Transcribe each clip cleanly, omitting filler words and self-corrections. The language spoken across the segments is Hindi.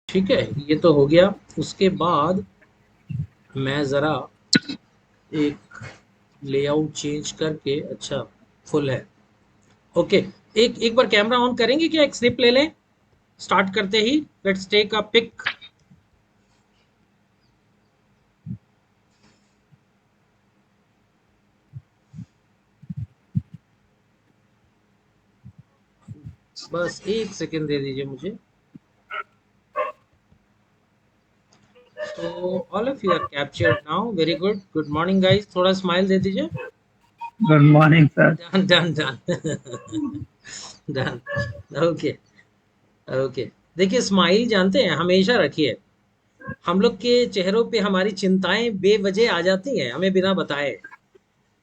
ठीक है, ये तो हो गया। उसके बाद मैं ज़रा एक लेआउट चेंज करके, अच्छा फुल है, ओके। एक एक बार कैमरा ऑन करेंगे क्या, एक स्निप ले लें स्टार्ट करते ही। Let's take a pic. बस एक सेकेंड दे दीजिए मुझे। So all of you are captured now, very good. Good morning guys, थोड़ा स्माइल दे दीजिए। Good morning sir. Done done done done, okay okay. देखिए स्माइल जानते हैं हमेशा रखिए। हम लोग के चेहरों पे हमारी चिंताएं बेवजह आ जाती हैं हमें बिना बताए,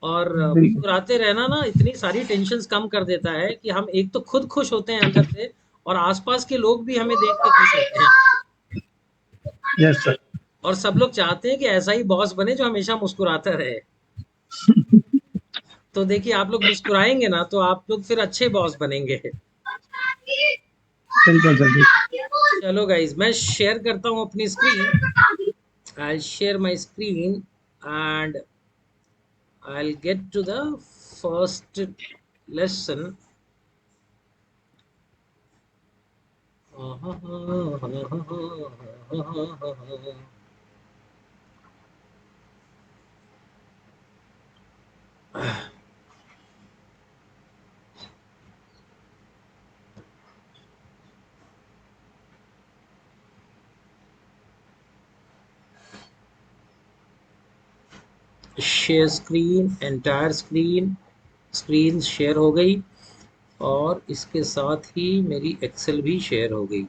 और बिल्कुल मुस्कुराते रहना ना इतनी सारी टेंशन्स कम कर देता है कि हम एक तो खुद खुश होते हैं अंदर से, और आसपास के लोग भी हमें देख के खुश होते हैं। Yes sir. और सब लोग चाहते हैं कि ऐसा ही बॉस बने जो हमेशा मुस्कुराता रहे। तो देखिए आप लोग मुस्कुराएंगे ना तो आप लोग फिर अच्छे बॉस बनेंगे। बिल्कुल सर। चलो गाइज, मैं शेयर करता हूँ अपनी screen. I share my screen and I'll get to the first lesson. Share screen, entire screen, screen share हो गई, और इसके साथ ही मेरी एक्सेल भी शेयर हो गई।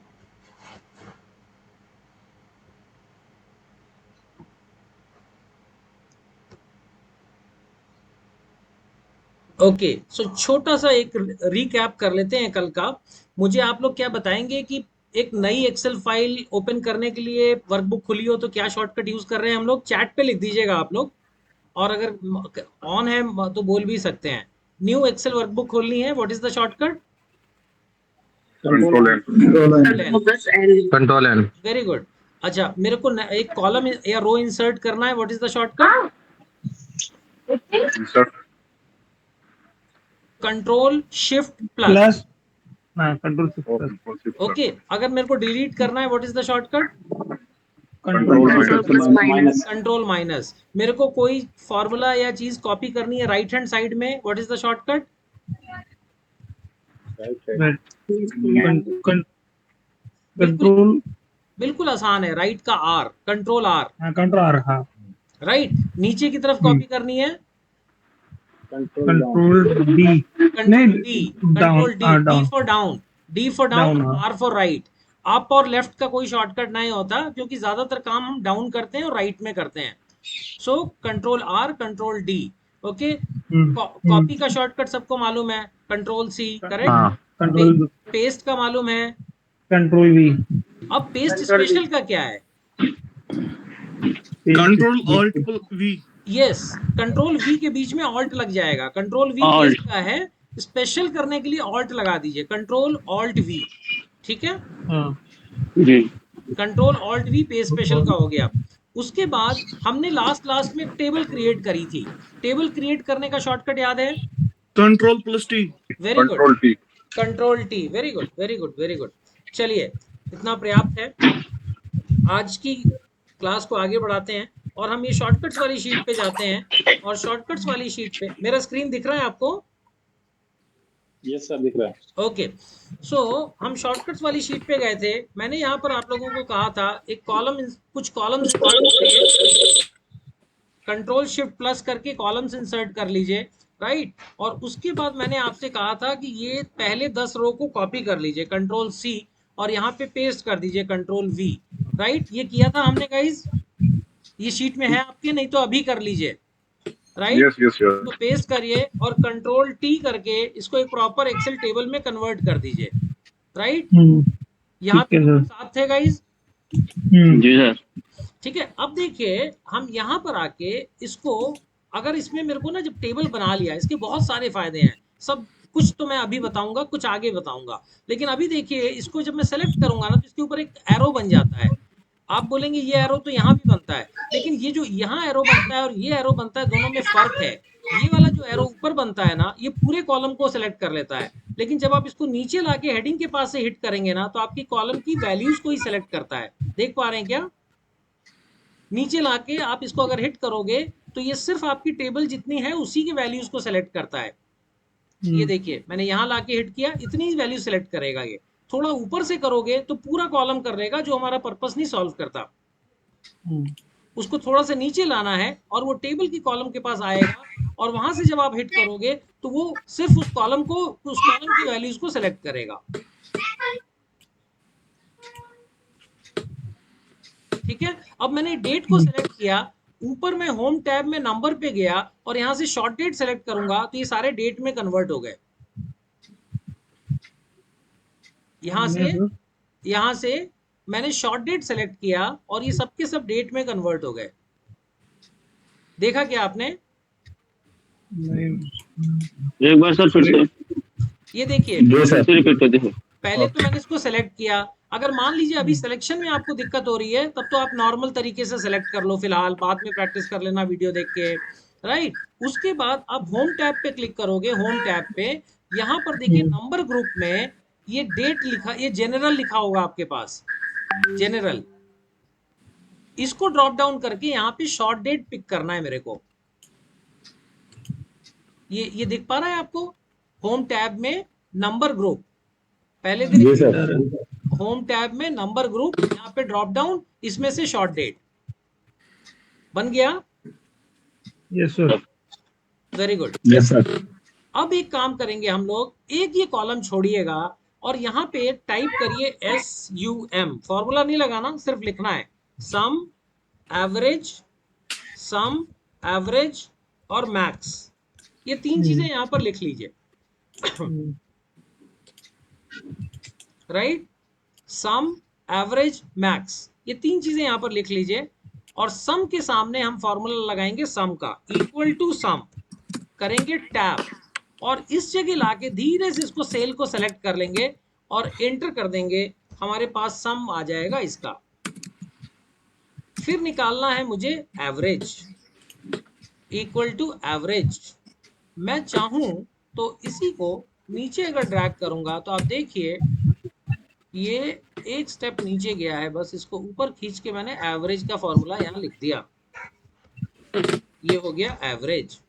ओके, सो छोटा सा एक रिकैप कर लेते हैं कल का। मुझे आप लोग क्या बताएंगे कि एक नई एक्सेल फाइल ओपन करने के लिए वर्कबुक खुली हो तो क्या शॉर्टकट यूज कर रहे हैं हम लोग, चैट पे लिख दीजिएगा आप लोग। और अगर ऑन है तो बोल भी सकते हैं। न्यू एक्सेल वर्कबुक खोलनी है, what is the shortcut? Control N. Control N. Very good. अच्छा, मेरे को एक कॉलम या रो इंसर्ट करना है, what is the shortcut? Insert. Control shift plus. Plus control plus. Control shift plus. Okay, अगर मेरे को डिलीट करना है, what is the shortcut? Control minus. Control minus. मेरे को कोई फॉर्मूला या चीज कॉपी करनी है राइट हैंड साइड में, व्हाट इज द शॉर्टकट? बिल्कुल कंट्रोल बिल्कुल आसान है, राइट का R, control R. Control R. हाँ। राइट, नीचे की तरफ कॉपी करनी है, कंट्रोल डी। कंट्रोल नहीं, डी। डाउन। कंट्रोल डी, हाँ, D down. For down, D for down, down. हाँ। R for right. अप और लेफ्ट का कोई शॉर्टकट नहीं होता, क्योंकि ज्यादातर काम हम डाउन करते हैं और राइट में करते हैं। So control R, control D. Okay, copy का शॉर्टकट सबको मालूम है, कंट्रोल सी, करेक्ट। हाँ। कंट्रोल पेस्ट का मालूम है। Control V. अब पेस्ट स्पेशल का क्या है? Control alt V. Yes, control V के बीच में ऑल्ट लग जाएगा। कंट्रोल वी पेस्ट का है, स्पेशल करने के लिए ऑल्ट लगा दीजिए, कंट्रोल ऑल्ट वी। ठीक है, हाँ। जी। Control alt V page special का हो गया। उसके बाद हमने लास्ट में एक टेबल क्रिएट करी थी। टेबल क्रिएट करने का शॉर्टकट याद है? Control plus T. Very good, control T. Control T. Very good very good very good. चलिए, इतना पर्याप्त है। आज की क्लास को आगे बढ़ाते हैं और हम ये शॉर्टकट्स वाली शीट पे जाते हैं। और शॉर्टकट्स वाली शीट पे मेरा स्क्रीन दिख रहा है आपको? यस सर, दिख रहा है। ओके, सो हम शॉर्टकट्स वाली शीट पे गए थे। मैंने यहाँ पर आप लोगों को कहा था एक कॉलम, कुछ कॉलम्स इंसर्ट करिए, कंट्रोल शिफ्ट प्लस करके कॉलम्स इंसर्ट कर लीजिए, राइट। और उसके बाद मैंने आपसे कहा था कि ये पहले 10 रो को कॉपी कर लीजिए, कंट्रोल सी, और यहाँ पे पेस्ट कर दीजिए, कंट्रोल वी। राइट, ये किया था हमने गाइज। ये शीट में है आपके, नहीं तो अभी कर लीजिए, राइट। यस यस तो यस। पेस्ट करिए और कंट्रोल टी करके इसको एक प्रॉपर एक्सेल टेबल में कन्वर्ट कर दीजिए, राइट। यहाँ ठीक है तक सर। साथ थे गाइज? जी सर। ठीक है, अब देखिए हम यहाँ पर आके इसको, अगर इसमें मेरे को ना जब टेबल बना लिया, इसके बहुत सारे फायदे हैं, सब कुछ तो मैं अभी बताऊंगा, कुछ आगे बताऊंगा। लेकिन अभी देखिए, इसको जब मैं सेलेक्ट करूंगा ना तो इसके ऊपर एक एरो बन जाता है। आप बोलेंगे ये एरो तो यहाँ भी बनता है, लेकिन ये जो यहाँ एरो बनता है और ये एरो बनता है, दोनों में फर्क है। ये वाला जो एरो ऊपर बनता है ना, ये पूरे कॉलम को सेलेक्ट कर लेता है, लेकिन जब आप इसको नीचे लाके हेडिंग के पास से हिट करेंगे ना, तो आपकी कॉलम की वैल्यूज को ही सेलेक्ट करता है। देख पा रहे हैं क्या? नीचे लाके आप इसको अगर हिट करोगे तो ये सिर्फ आपकी टेबल जितनी है उसी की वैल्यूज को सेलेक्ट करता है। ये देखिए, मैंने यहाँ लाके हिट किया, इतनी वैल्यू सेलेक्ट करेगा ये। थोड़ा ऊपर से करोगे तो पूरा कॉलम कर देगा, जो हमारा पर्पस नहीं सॉल्व करता। उसको थोड़ा सा नीचे लाना है और वो टेबल की कॉलम के पास आएगा, और वहां से जब आप हिट करोगे तो वो सिर्फ उस कॉलम की वैल्यूज को सेलेक्ट करेगा। ठीक है, अब मैंने डेट को सेलेक्ट किया, ऊपर मैं होम टैब में नंबर पे गया और यहां से शॉर्ट डेट सेलेक्ट करूंगा तो ये सारे डेट में कन्वर्ट हो गए। यहां से मैंने शॉर्ट डेट सेलेक्ट किया और ये सबके सब डेट में कन्वर्ट हो गए। देखा क्या आपने? एक बार सर फिर से। ये देखिए, रिपीट कर दीजिए। पहले तो मैंने इसको सेलेक्ट किया। अगर मान लीजिए अभी सिलेक्शन में आपको दिक्कत हो रही है, तब तो आप नॉर्मल तरीके से सेलेक्ट कर लो फिलहाल, बाद में प्रैक्टिस कर लेना वीडियो देख के, राइट। उसके बाद आप होम टैब पे क्लिक करोगे। होम टैब पे यहाँ पर देखिए नंबर ग्रुप में ये डेट लिखा, ये जनरल लिखा होगा आपके पास, जनरल। इसको ड्रॉप डाउन करके यहाँ पे शॉर्ट डेट पिक करना है मेरे को। ये दिख पा रहा है आपको? होम टैब में नंबर ग्रुप, पहले दिन होम टैब में नंबर ग्रुप, यहाँ पे ड्रॉप डाउन, इसमें से शॉर्ट डेट बन गया। Yes sir. Very good. Yes sir. अब एक काम करेंगे हम लोग, एक ये कॉलम छोड़िएगा और यहाँ पे टाइप करिए SUM। फॉर्मूला नहीं लगाना, सिर्फ लिखना है सम एवरेज और मैक्स। ये तीन चीजें यहाँ पर लिख लीजिए, राइट। सम एवरेज मैक्स, ये तीन चीजें यहाँ पर लिख लीजिए। और सम के सामने हम फॉर्मूला लगाएंगे सम का, इक्वल टू सम करेंगे टैब, और इस जगह लाके धीरे से इसको सेल को सेलेक्ट कर लेंगे और एंटर कर देंगे। हमारे पास सम आ जाएगा इसका। फिर निकालना है मुझे एवरेज, इक्वल टू एवरेज। मैं चाहूं तो इसी को नीचे अगर ड्रैग करूंगा तो आप देखिए ये एक स्टेप नीचे गया है, बस इसको ऊपर खींच के मैंने एवरेज का फॉर्मूला यहाँ लिख दिया। ये हो गया एवरेज।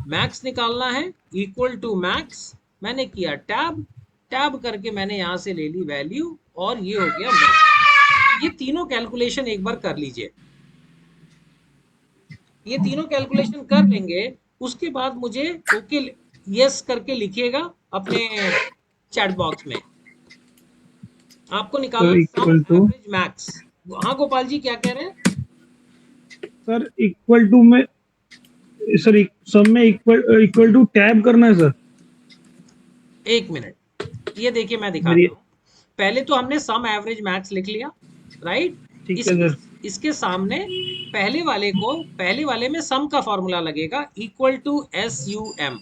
मैक्स निकालना है, इक्वल टू मैक्स, मैंने किया टैब, टैब करके मैंने यहाँ से ले ली वैल्यू और ये हो गया मैक्स। ये तीनों कैलकुलेशन एक बार कर लीजिए। ये तीनों कैलकुलेशन कर लेंगे, उसके बाद मुझे ओके यस करके लिखिएगा अपने चैट बॉक्स में। आपको निकालना सम एवरेज मैक्स। हाँ गोपाल जी क्या कह रहे हैं? सर इक्वल टू में, सर सम में इक्वल टू टैब करना है सर। एक मिनट, ये देखिए मैं दिखाता हूँ। पहले तो हमने सम एवरेज मैक्स लिख लिया, राइट। ठीक है सर। इसके सामने पहले वाले में सम का फॉर्मूला लगेगा, इक्वल टू SUM,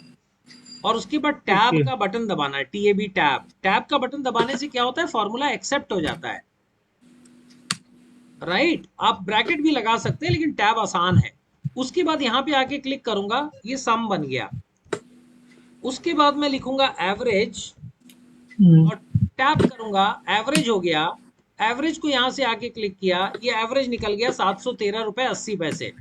और उसके बाद टैब का बटन दबाना है, TAB टैब। टैब का बटन दबाने से क्या होता है, फॉर्मूला एक्सेप्ट हो जाता है, राइट। आप ब्रैकेट भी लगा सकते हैं लेकिन टैब आसान है। उसके बाद यहाँ पे आके क्लिक करूंगा, ये सम बन गया। उसके बाद मैं लिखूंगा एवरेज और टैप करूंगा, एवरेज हो गया। एवरेज को यहाँ से आके क्लिक किया, ये एवरेज निकल गया 713 रुपए 80 पैसे।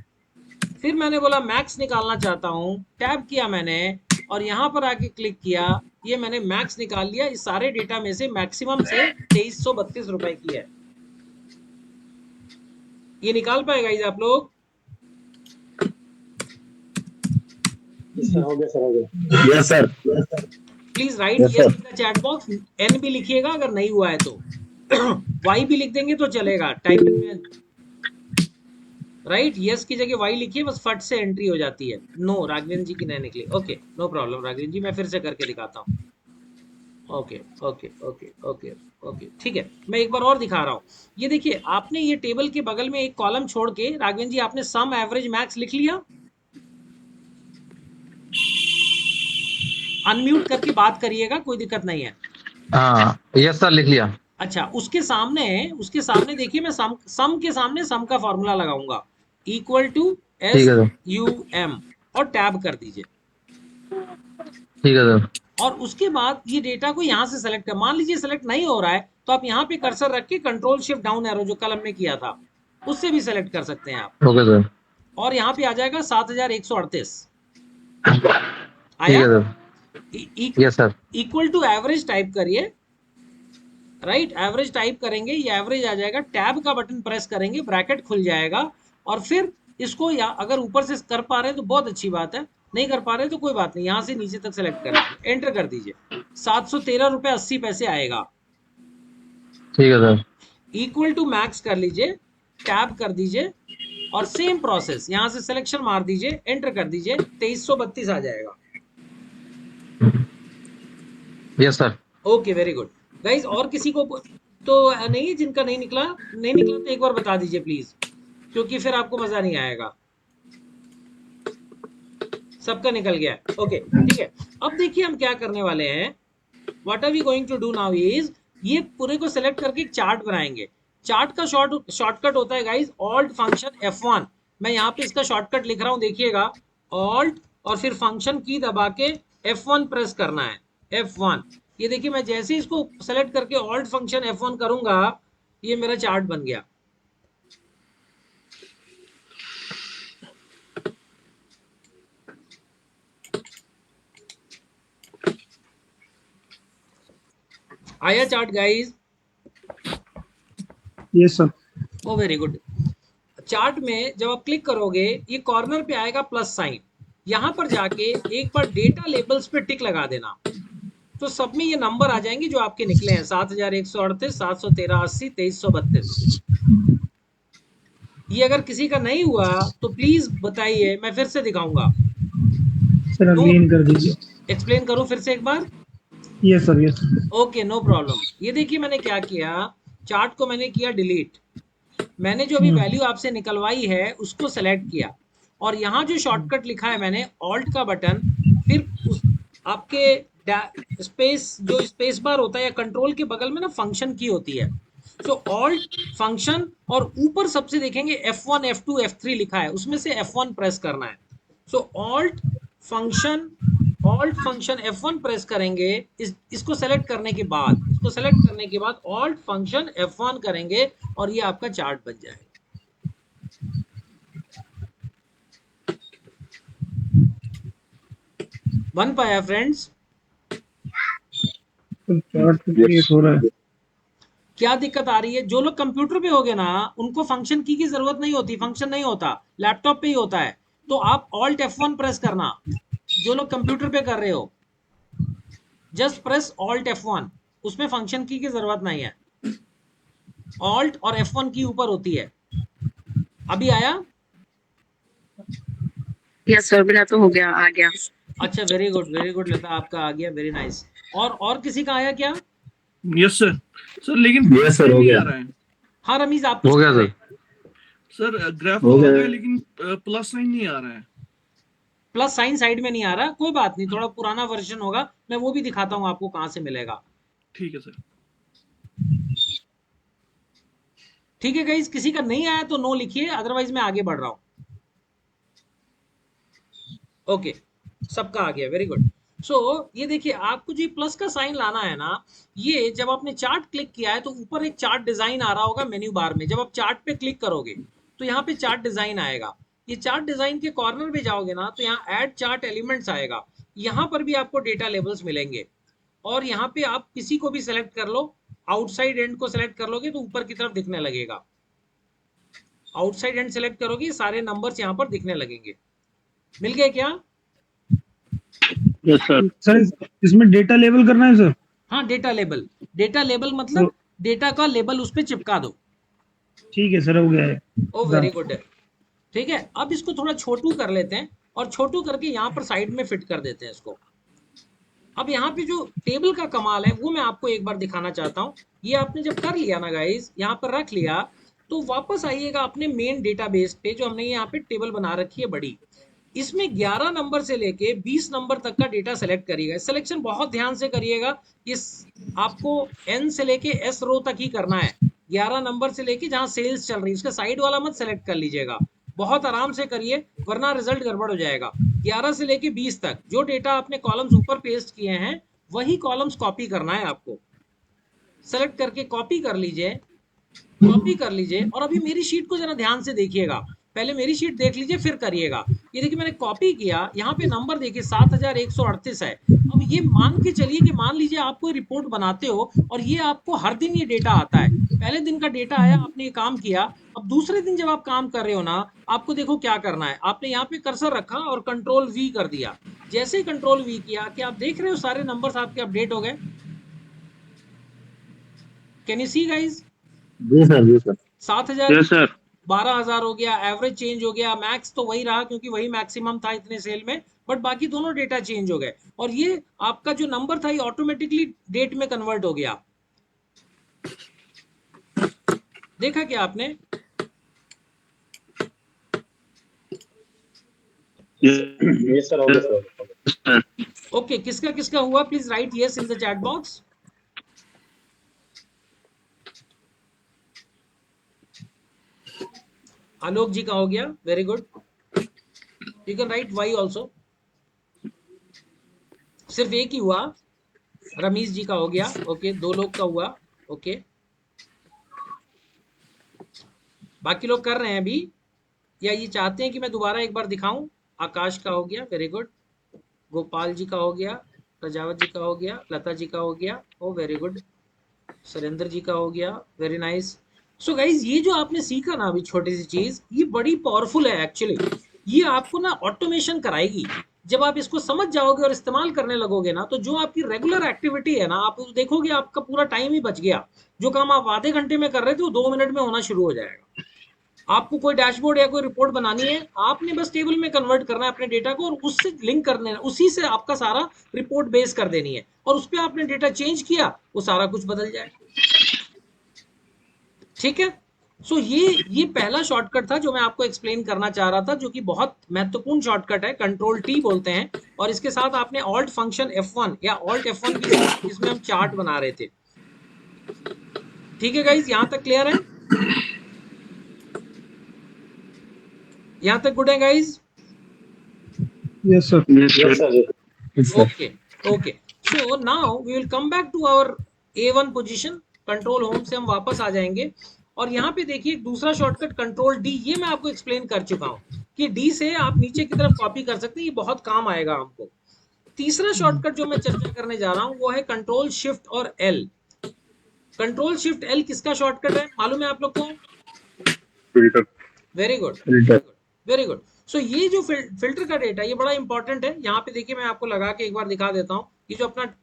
फिर मैंने बोला मैक्स निकालना चाहता हूँ, टैप किया मैंने और यहाँ पर आके क्लिक किया, ये मैंने मैक्स निकाल लिया। इस सारे डेटा में से मैक्सिमम से 2332 रुपए की है। ये निकाल पाएगा इधर आप लोग? हो गया। Yes sir. Please write yes in the chat box. N भी लिखिएगा अगर नहीं हुआ है तो। Y भी लिख देंगे तो चलेगा टाइपिंग में, राइट। यस की जगह Y लिखिए, बस फट से एंट्री हो जाती है। नो, राघवेंद्र जी की नहीं निकली। ओके नो प्रॉब्लम राघवेंद्र जी, मैं फिर से करके दिखाता हूँ। Okay okay okay okay okay, ठीक है। मैं एक बार और दिखा रहा हूँ। ये देखिए, आपने ये टेबल के बगल में एक कॉलम छोड़ के, राघवेंद्र जी आपने सम एवरेज मैक्स लिख लिया। अनम्यूट करके बात करिएगा, कोई दिक्कत नहीं है। हाँ यस सर, लिख लिया। अच्छा, उसके सामने देखिए, मैं सम के सामने सम का फॉर्मूला लगाऊंगा, इक्वल टू ठीक एस है सर, यू एम, और टैब कर दीजिए। ठीक है सर। और उसके बाद ये डेटा को यहाँ से सेलेक्ट कर, मान लीजिए सेलेक्ट नहीं हो रहा है तो आप यहाँ पे कर्सर रख के कंट्रोल शिफ्ट डाउन एरो जो कल हमने किया था उससे भी सेलेक्ट कर सकते हैं आप, ओके सर, और यहाँ पे आ जाएगा 7138 ठीक आया। है sir. Yes sir. Equal to average type करिए, राइट, एवरेज टाइप करेंगे, ये एवरेज आ जाएगा, टैब का बटन प्रेस करेंगे, ब्रैकेट खुल जाएगा, और फिर इसको या अगर ऊपर से कर पा रहे हैं तो बहुत अच्छी बात है, नहीं कर पा रहे तो कोई बात नहीं, यहाँ से नीचे तक सेलेक्ट कर लीजिए, एंटर कर दीजिए, 713 रुपये 80 पैसे आएगा। ठीक है सर। इक्वल टू मैक्स कर लीजिए, टैब कर दीजिए, और सेम प्रोसेस यहाँ से सिलेक्शन मार दीजिए, एंटर कर दीजिए, 2332 आ जाएगा। Yes sir. Okay, very good guys. और किसी को तो नहीं है जिनका नहीं निकला तो एक बार बता दीजिए प्लीज, क्योंकि फिर आपको मजा नहीं आएगा। सबका निकल गया है, ओके ठीक है। अब देखिए हम क्या करने वाले हैं, what are we going to do now is, ये पूरे को सेलेक्ट करके एक चार्ट बनाएंगे। चार्ट का शॉर्टकट होता है गाइज ऑल्ट फंक्शन F1। मैं यहाँ पे इसका शॉर्टकट लिख रहा हूँ, देखिएगा, ऑल्ट और फिर फंक्शन की दबा के F1 प्रेस करना है, F1। ये देखिए, मैं जैसे इसको सेलेक्ट करके ऑल्ट फंक्शन F1 करूंगा, ये मेरा चार्ट बन गया। आया chart guys? Yes sir. Oh very good. Chart में जब आप क्लिक करोगे, ये कॉर्नर पे आएगा प्लस साइन, यहाँ पर जाके एक बार डेटा लेबल्स पे टिक लगा देना, तो सब में ये नंबर आ जाएंगे जो आपके निकले हैं, 7138, 71380, 2332। ये अगर किसी का नहीं हुआ तो प्लीज बताइए, मैं फिर से दिखाऊंगा। सर अगेन कर दीजिए। एक्सप्लेन करूं फिर से एक बार? Yes sir, yes. Okay, no problem. ये देखिए मैंने क्या किया, चार्ट को मैंने किया डिलीट, मैंने जो अभी वैल्यू आपसे निकलवाई है उसको सेलेक्ट किया, और यहाँ जो शॉर्टकट लिखा है मैंने ऑल्ट का बटन, फिर उस आपके स्पेस, जो स्पेस बार होता है या कंट्रोल के बगल में ना फंक्शन की होती है, तो ऑल्ट फंक्शन, और ऊपर सबसे देखेंगे F1 F2 F3 लिखा है, उसमें से F1 प्रेस करना है। सो ऑल्ट फंक्शन F1 प्रेस करेंगे, इसको सेलेक्ट करने के बाद ऑल्ट फंक्शन F1 करेंगे, और ये आपका चार्ट बन जाएगा। बन पाया फ्रेंड्स? चार्ट क्रिएट हो रहा है। क्या दिक्कत आ रही है? जो लोग कंप्यूटर पे होगे ना, उनको फंक्शन की जरूरत नहीं होती, फंक्शन नहीं होता, लैपटॉप पे ही होता है, तो आप ऑल्ट F1 प्रेस करना। जो लोग कंप्यूटर पे कर रहे हो, जस्ट प्रेस ऑल्ट F1, उसमें फंक्शन की जरूरत नहीं है, ऑल्ट और F1 की ऊपर होती है। अभी आया? यस सर, मेरा तो हो गया, आ गया। अच्छा, वेरी गुड लता, आपका आ गया, वेरी नाइस। और किसी का आया क्या? Yes sir. सर लेकिन Yes, sir, हो नहीं गया। आ रहा है हाँ रमीज, आप हो गया सर। सर। ग्राफ हो हो गया। गया लेकिन प्लस साइन नहीं आ रहा है। प्लस साइन साइड में नहीं आ रहा, कोई बात नहीं, थोड़ा पुराना वर्जन होगा, मैं वो भी दिखाता हूँ आपको कहाँ से मिलेगा। ठीक है सर। ठीक है गाइस, किसी का नहीं आया तो नो लिखिए, अदरवाइज मैं आगे बढ़ रहा हूँ। ओके, सबका आ गया, वेरी गुड। सो ये देखिए, आपको जो प्लस का साइन लाना है ना, ये जब आपने चार्ट क्लिक किया है तो ऊपर एक चार्ट डिजाइन आ रहा होगा मेन्यू बार में, जब आप चार्ट पे क्लिक करोगे तो यहाँ पे चार्ट डिजाइन आएगा। ये चार्ट डिजाइन के कॉर्नर पे जाओगे ना, तो यहाँ ऐड चार्ट एलिमेंट्स आएगा, यहाँ पर भी आपको डेटा लेबल्स मिलेंगे, और यहाँ पे आप किसी को भी सेलेक्ट कर लो, आउटसाइड एंड को सेलेक्ट कर लोगे तो ऊपर की तरफ दिखने लगेगा, आउटसाइड एंड सेलेक्ट करोगे, सारे नंबर्स यहाँ पर दिखने लगेंगे। मिल गए क्या? Yes sir. सर इसमें डेटा लेबल करना है सर? हाँ, डेटा लेबल मतलब डेटा का लेबल उस पर चिपका दो। ठीक है सर, हो गया है। ओ वेरी गुड, ठीक है। अब इसको थोड़ा छोटू कर लेते हैं, और छोटू करके यहाँ पर साइड में फिट कर देते हैं इसको। अब यहाँ पे जो टेबल का कमाल है वो मैं आपको एक बार दिखाना चाहता हूँ। ये आपने जब कर लिया ना गाइस, यहाँ पर रख लिया, तो वापस आइएगा अपने मेन डेटाबेस पे, जो हमने यहाँ पे टेबल बना रखी है बड़ी। इसमें 11 नंबर से लेके 20 नंबर तक का डेटा सेलेक्ट करिएगा। सिलेक्शन बहुत ध्यान से करिएगा, इस आपको एन से लेके एस रो तक ही करना है। 11 नंबर से लेके जहां सेल्स चल रही है उसका साइड वाला मत सेलेक्ट कर लीजिएगा, बहुत आराम से करिए वरना रिजल्ट गड़बड़ हो जाएगा। 11 से लेके 20 तक जो डेटा आपने कॉलम्स ऊपर पेस्ट किए हैं वही कॉलम्स कॉपी करना है आपको। सेलेक्ट करके कॉपी कर लीजिए, कॉपी कर लीजिए। और अभी मेरी शीट को जरा ध्यान से देखिएगा, पहले मेरी शीट देख लीजिए फिर करिएगा। ये देखिए मैंने कॉपी किया, यहाँ पे नंबर देखिए 7138 है। अब ये मान के चलिए कि मान लीजिए आप कोई रिपोर्ट बनाते हो और ये आपको हर दिन ये डेटा आता है। पहले दिन का डेटा आया, आपने ये काम किया। अब दूसरे दिन जब आप काम कर रहे हो ना, आपको देखो क्या करना है। आपने यहाँ पे कर्सर रखा और कंट्रोल वी कर दिया। जैसे ही कंट्रोल वी किया, कि आप देख रहे हो सारे नंबर्स आपके अपडेट हो गए। Can you see guys? जी सर, जी सर। 7000 yes sir. 12,000 हो गया, एवरेज चेंज हो गया, मैक्स तो वही रहा क्योंकि वही मैक्सिमम था इतने सेल में, बट बाकी दोनों डेटा चेंज हो गए। और ये आपका जो नंबर था ये ऑटोमेटिकली डेट में कन्वर्ट हो गया। देखा क्या आपने? यस सर, हो गया सर। ओके, किसका किसका हुआ please write yes in the chat box. Alok ji का हो गया, very good. You can write Y also. सिर्फ एक ही हुआ, रमीश जी का हो गया। ओके, 2 लोग का हुआ। ओके, बाकी लोग कर रहे हैं अभी, या ये चाहते हैं कि मैं दोबारा एक बार दिखाऊं? आकाश का हो गया, वेरी गुड। गोपाल जी का हो गया, प्रजावत जी का हो गया, लता जी का हो गया, ओ वेरी गुड। सुरेंद्र जी का हो गया, वेरी नाइस। सो गाइज, ये जो आपने सीखा ना अभी छोटी सी चीज, ये बड़ी पावरफुल है एक्चुअली। ये आपको ना ऑटोमेशन कराएगी। जब आप इसको समझ जाओगे और इस्तेमाल करने लगोगे ना, तो जो आपकी रेगुलर एक्टिविटी है ना, आप देखोगे आपका पूरा टाइम ही बच गया। जो काम आप आधे घंटे में कर रहे थे वो 2 मिनट में होना शुरू हो जाएगा। आपको कोई डैशबोर्ड या कोई रिपोर्ट बनानी है, आपने बस टेबल में कन्वर्ट करना है अपने डेटा को और उससे लिंक करने है, उसी से आपका सारा रिपोर्ट बेस कर देनी है। और उस पर आपने डेटा चेंज किया, वो सारा कुछ बदल जाए। ठीक है। सो ये पहला शॉर्टकट था जो मैं आपको एक्सप्लेन करना चाह रहा था, जो कि बहुत महत्वपूर्ण शॉर्टकट है, कंट्रोल टी बोलते हैं। और इसके साथ आपने ऑल्ट फंक्शन F1 या ऑल्ट F1 भी, जिसमें हम चार्ट बना रहे थे। ठीक है गाइज, यहां तक क्लियर है? यहां तक गुड है guys? Yes sir. Yes sir. Okay okay. So now we will come back to our A1 position. Control home से हम वापस आ जाएंगे और यहाँ पे देखिए दूसरा शॉर्टकट कंट्रोल डी, ये मैं आपको एक्सप्लेन कर चुका हूँ कि डी से आप नीचे की तरफ कॉपी कर सकते हैं, ये बहुत काम आएगा हमको। तीसरा शॉर्टकट जो मैं चर्चा करने जा रहा हूँ वो है कंट्रोल शिफ्ट और एल। कंट्रोल शिफ्ट एल किसका शॉर्टकट है मालूम है आप लोग को? Filter. Very good, very good. So ये जो फिल्टर का डेटा, ये बड़ा इंपॉर्टेंट है। यहाँ पे देखिए मैं आपको लगा के एक बार दिखा देता हूँ। ये जो अपना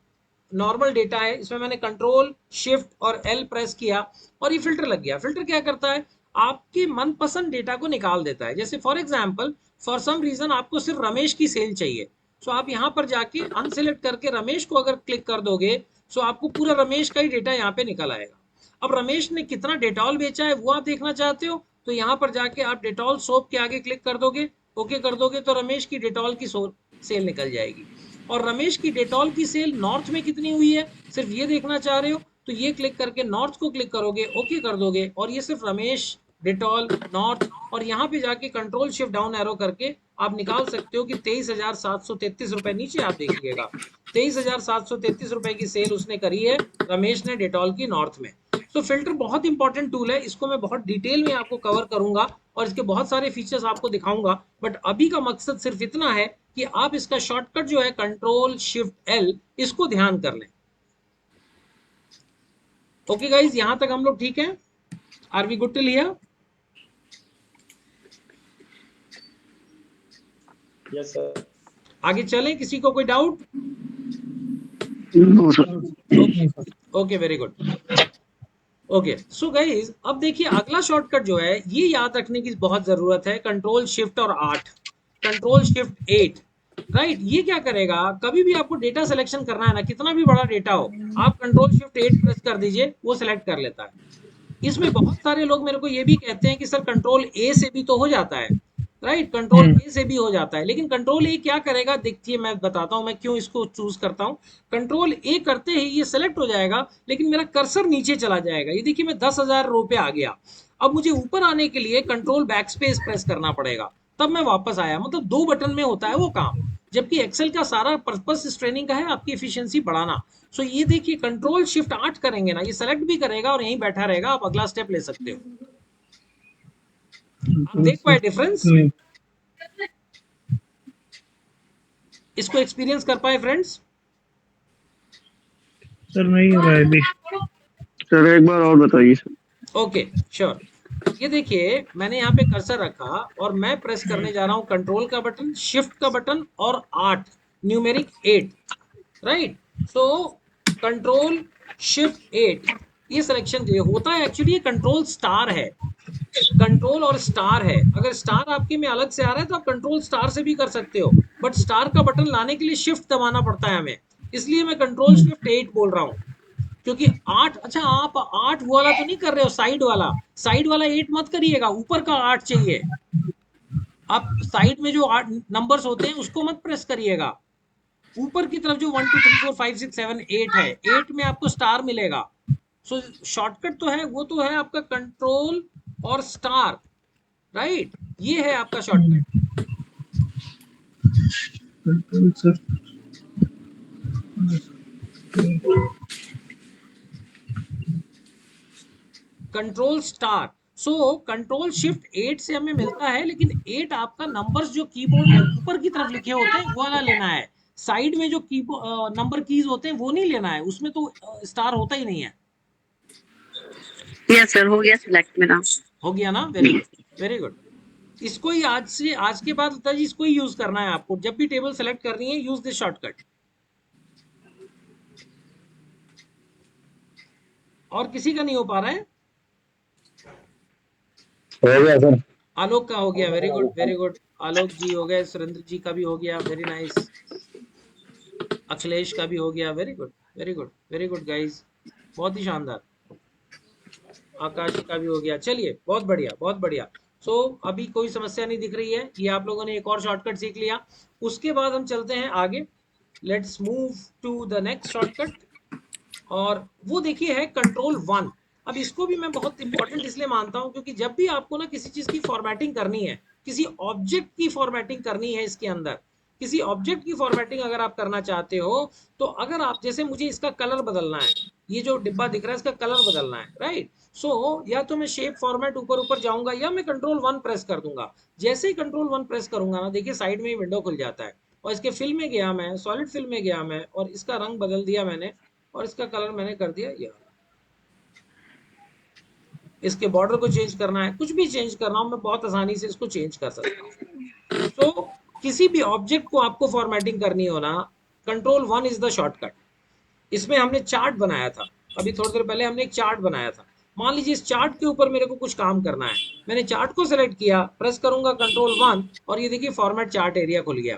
नॉर्मल डेटा है, इसमें मैंने कंट्रोल शिफ्ट और एल प्रेस किया और ये फिल्टर लग गया। फिल्टर क्या करता है? आपके मनपसंद डेटा को निकाल देता है। जैसे for example, for some reason आपको सिर्फ रमेश की सेल चाहिए, सो आप यहाँ पर जाके अनसेलेक्ट करके रमेश को अगर क्लिक कर दोगे, सो आपको पूरा रमेश का ही डेटा यहाँ पे निकल आएगा। अब रमेश ने कितना डेटॉल बेचा है वो आप देखना चाहते हो, तो यहाँ पर जाके आप डेटॉल सोप के आगे क्लिक कर दोगे, ओके कर दोगे, तो रमेश की डेटॉल की सेल निकल जाएगी। और रमेश की डेटॉल की सेल नॉर्थ में कितनी हुई है, सिर्फ ये देखना चाह रहे हो, तो ये क्लिक करके नॉर्थ को क्लिक करोगे, ओके कर दोगे, और ये सिर्फ रमेश, डेटॉल, नॉर्थ, और यहाँ पे जाके कंट्रोल शिफ्ट डाउन एरो करके आप निकाल सकते हो कि 23,733 रुपए। नीचे आप देखिएगा 23,733 रुपए की सेल उसने करी है रमेश ने डेटॉल की नॉर्थ में। तो फिल्टर बहुत इंपॉर्टेंट टूल है, इसको मैं बहुत डिटेल में आपको कवर करूंगा और इसके बहुत सारे फीचर्स आपको दिखाऊंगा। बट अभी का मकसद सिर्फ इतना है कि आप इसका शॉर्टकट जो है कंट्रोल शिफ्ट एल, इसको ध्यान कर लें। ओके गाइज, यहां तक हम लोग ठीक है? Are we good till here? Yes sir. आगे चलें, किसी को कोई doubt? Okay, very good. Okay, so guys अब देखिए अगला शॉर्टकट जो है ये याद रखने की बहुत जरूरत है, कंट्रोल शिफ्ट और 8, कंट्रोल शिफ्ट 8, राइट। ये क्या करेगा, कभी भी आपको डेटा सिलेक्शन करना है ना, कितना भी बड़ा डेटा हो, आप कंट्रोल शिफ्ट 8 प्रेस कर दीजिए, वो सिलेक्ट कर लेता है। इसमें बहुत सारे लोग मेरे को ये भी कहते हैं कि सर कंट्रोल ए से भी तो हो जाता है। राइट। कंट्रोल ए से भी हो जाता है, लेकिन कंट्रोल ए क्या करेगा देखिए, मैं बताता हूं मैं क्यों इसको चूज करता हूं। कंट्रोल ए करते ही ये सेलेक्ट हो जाएगा, लेकिन मेरा कर्सर नीचे चला जाएगा। ये देखिए मैं 10,000 रो पे आ गया। अब मुझे ऊपर आने के लिए कंट्रोल बैक स्पेस प्रेस करना पड़ेगा, तब मैं वापस आया। मतलब 2 बटन में होता है वो काम, जबकि एक्सेल का सारा पर्पस इस ट्रेनिंग का है आपकी एफिशिएंसी बढ़ाना। सो ये देखिए कंट्रोल शिफ्ट 8 करेंगे ना, ये सेलेक्ट भी करेगा और यहीं बैठा रहेगा, आप अगला स्टेप ले सकते हो। आप देख पाए डिफरेंस? नहीं, इसको एक्सपीरियंस कर पाए फ्रेंड्स? सर नहीं हो रहा है अभी। सर एक बार और बताइए सर। Okay sure. ये देखिए मैंने यहाँ पे कर्सर रखा और मैं प्रेस करने जा रहा हूँ कंट्रोल का बटन, शिफ्ट का बटन और 8, numeric 8, right. So control shift 8, ये सिलेक्शन जो होता है एक्चुअली ये कंट्रोल स्टार है, कंट्रोल और स्टार है। अगर स्टार आपके में अलग से आ रहा है तो आप कंट्रोल स्टार से भी कर सकते हो, बट स्टार का बटन लाने के लिए शिफ्ट दबाना पड़ता है हमें, इसलिए मैं कंट्रोल शिफ्ट 8 बोल रहा हूँ। क्योंकि 8, अच्छा आप 8 वाला तो नहीं कर रहे हो, साइड वाला, साइड वाला 8 मत करिएगा, ऊपर का 8 चाहिए। आप साइड में जो 8 नंबर्स होते हैं उसको मत प्रेस करिएगा, ऊपर की तरफ जो 1 2 3 4 5 6 7 8 है, 8 में आपको स्टार मिलेगा। सो शॉर्टकट तो है, वो तो है आपका कंट्रोल और स्टार, राइट। ये है आपका shortcut. Control sir, control star. So control shift 8 से हमें मिलता है, लेकिन 8 आपका नंबर्स जो कीबोर्ड में ऊपर की तरफ लिखे होते हैं वो वाला लेना है। साइड में जो कीबोर्ड नंबर कीज होते हैं वो नहीं लेना है, उसमें तो स्टार होता ही नहीं है। यस सर, हो गया सिलेक्ट मेरा। हो गया ना, वेरी गुड वेरी गुड। इसको ही आज के बाद लता जी इसको ही यूज करना है आपको, जब भी टेबल सेलेक्ट करनी है यूज दिस शॉर्टकट। और किसी का नहीं हो पा रहा है? हो गया सर। आलोक का हो गया, वेरी गुड वेरी गुड। आलोक जी हो गए, सुरेंद्र जी का भी हो गया, वेरी नाइस। अखिलेश का भी हो गया, very good very good very good guys, बहुत ही शानदार। आकाश का भी हो गया, चलिए बहुत बढ़िया बहुत बढ़िया। सो अभी कोई समस्या नहीं दिख रही है, ये आप लोगों ने एक और शॉर्टकट सीख लिया। उसके बाद हम चलते हैं आगे, let's move to the next shortcut, और वो देखिए है कंट्रोल 1। अब इसको भी मैं बहुत इंपॉर्टेंट इसलिए मानता हूं क्योंकि जब भी आपको ना किसी चीज की फॉर्मेटिंग करनी है, किसी ऑब्जेक्ट की फॉर्मेटिंग करनी है, इसके अंदर किसी ऑब्जेक्ट की फॉर्मेटिंग अगर आप करना चाहते हो, तो अगर आप जैसे मुझे इसका कलर बदलना है, ये जो डिब्बा दिख रहा है इसका कलर बदलना है, राइट। सो या तो मैं शेप फॉर्मेट ऊपर ऊपर जाऊंगा या मैं कंट्रोल 1 प्रेस कर दूंगा। जैसे ही कंट्रोल 1 प्रेस करूंगा ना, देखिए साइड में ही विंडो खुल जाता है, और इसके फिल में गया मैं, सॉलिड फिल में गया मैं, और इसका रंग बदल दिया मैंने, और इसका कलर मैंने कर दिया ये। इसके बॉर्डर को चेंज करना है, कुछ भी चेंज करना हो, मैं बहुत आसानी से इसको चेंज कर सकता हूँ। तो किसी भी ऑब्जेक्ट को आपको फॉर्मेटिंग करनी हो ना, कंट्रोल 1 इज द शॉर्टकट। इसमें हमने चार्ट बनाया था, अभी थोड़ी देर पहले हमने एक चार्ट बनाया था। मान लीजिए इस चार्ट के ऊपर मेरे को कुछ काम करना है, मैंने चार्ट को सेलेक्ट किया, प्रेस करूंगा कंट्रोल 1, और ये देखिए फॉर्मेट चार्ट एरिया खुल गया।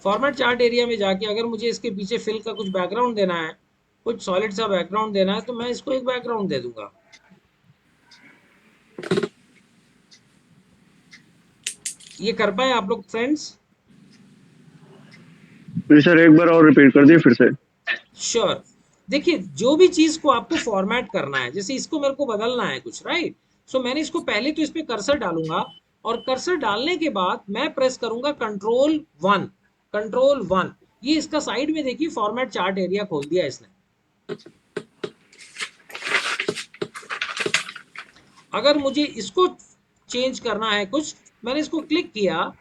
फॉर्मेट चार्ट एरिया में जाके अगर मुझे इसके पीछे फिल का कुछ बैकग्राउंड देना है, कुछ सॉलिड सा बैकग्राउंड देना है, तो मैं इसको एक बैकग्राउंड दे दूंगा। ये कर पाए आप लोग फ्रेंड्स? सर एक बार और रिपीट कर दिए फिर से। श्योर। देखिए जो भी चीज को आपको फॉर्मेट करना है, जैसे इसको मेरे को बदलना है कुछ, राइट। सो मैंने इसको पहले तो इस पे कर्सर डालूंगा, और कर्सर डालने के बाद मैं प्रेस करूंगा कंट्रोल 1, कंट्रोल 1। ये इसका साइड में देखिए फॉर्मेट चार्ट एरिया खोल दिया इसने। अगर मुझे इसको चेंज करना है कुछ, मैंने इसको क्लिक किया,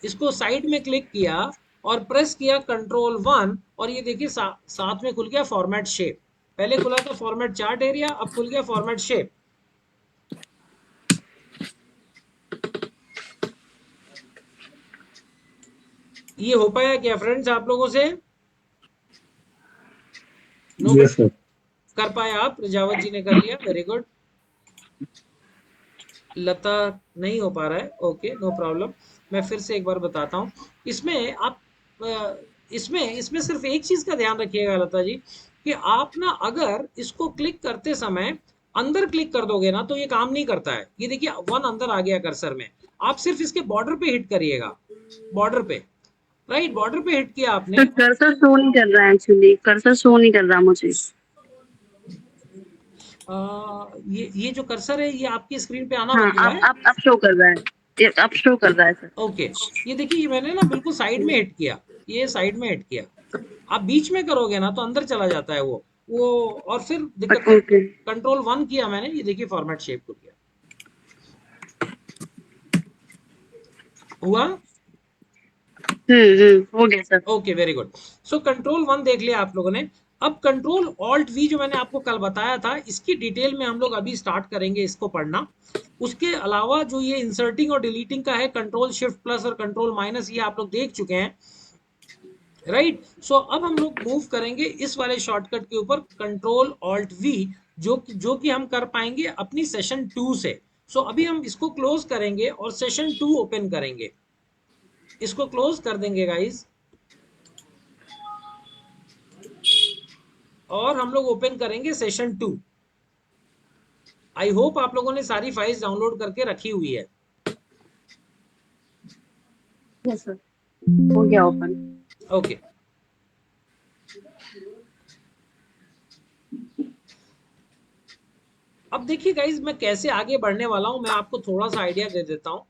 इसको साइड में क्लिक किया और प्रेस किया कंट्रोल 1, और ये देखिए साथ में खुल गया फॉर्मेट शेप। पहले खुला था फॉर्मेट चार्ट एरिया, अब खुल गया फॉर्मेट शेप। ये हो पाया क्या फ्रेंड्स आप लोगों से? No yes sir. कर पाए आप? प्रजावत जी ने कर लिया, वेरी गुड। लता नहीं हो पा रहा है, ओके नो प्रॉब्लम। मैं फिर से एक बार बताता हूँ। इसमें आप इसमें सिर्फ एक चीज का ध्यान रखिएगा लता जी, कि आप ना अगर इसको क्लिक करते समय अंदर क्लिक कर दोगे ना तो ये काम नहीं करता है। ये देखिए 1 अंदर आ गया कर्सर में, आप सिर्फ इसके बॉर्डर पे हिट करिएगा, बॉर्डर पे, राइट, बॉर्डर पे हिट किया आपने। तो कर्सर शो नहीं कर रहा है, एक्चुअली कर्सर शो नहीं कर रहा मुझे। ये जो कर्सर है ये आपकी स्क्रीन पे आना हाँ, बंद हुआ है। अब शो कर रहा है, ये अब शो कर रहा है सर। ओके, ये देखिए ये मैंने ना बिल्कुल साइड में हिट किया, ये साइड में हिट किया। आप बीच में करोगे ना तो अंदर चला जाता है वो और फिर दिक्कत। ओके। कंट्रोल 1 किया मैंने, ये देखिए फॉर्मेट शेप को किया, हुआ। हो गया sir. Okay, very good. So control 1 देख लिया आप लोगों ने। अब कंट्रोल ऑल्ट वी जो मैंने आपको कल बताया था, इसकी डिटेल में हम लोग अभी स्टार्ट करेंगे इसको पढ़ना। उसके अलावा जो ये इंसर्टिंग और डिलीटिंग का है, कंट्रोल शिफ्ट प्लस और कंट्रोल माइनस, ये आप लोग देख चुके हैं, राइट। सो अब हम लोग मूव करेंगे इस वाले शॉर्टकट के ऊपर, कंट्रोल ऑल्ट वी, जो कि हम कर पाएंगे अपनी सेशन 2 से। सो अभी हम इसको क्लोज करेंगे और सेशन 2 ओपन करेंगे, इसको क्लोज कर देंगे गाइस, और हम लोग ओपन करेंगे सेशन 2। आई होप आप लोगों ने सारी फाइल्स डाउनलोड करके रखी हुई है। यस सर, हो गया ओपन। ओके, अब देखिए गाइज मैं कैसे आगे बढ़ने वाला हूं, मैं आपको थोड़ा सा आइडिया दे देता हूं।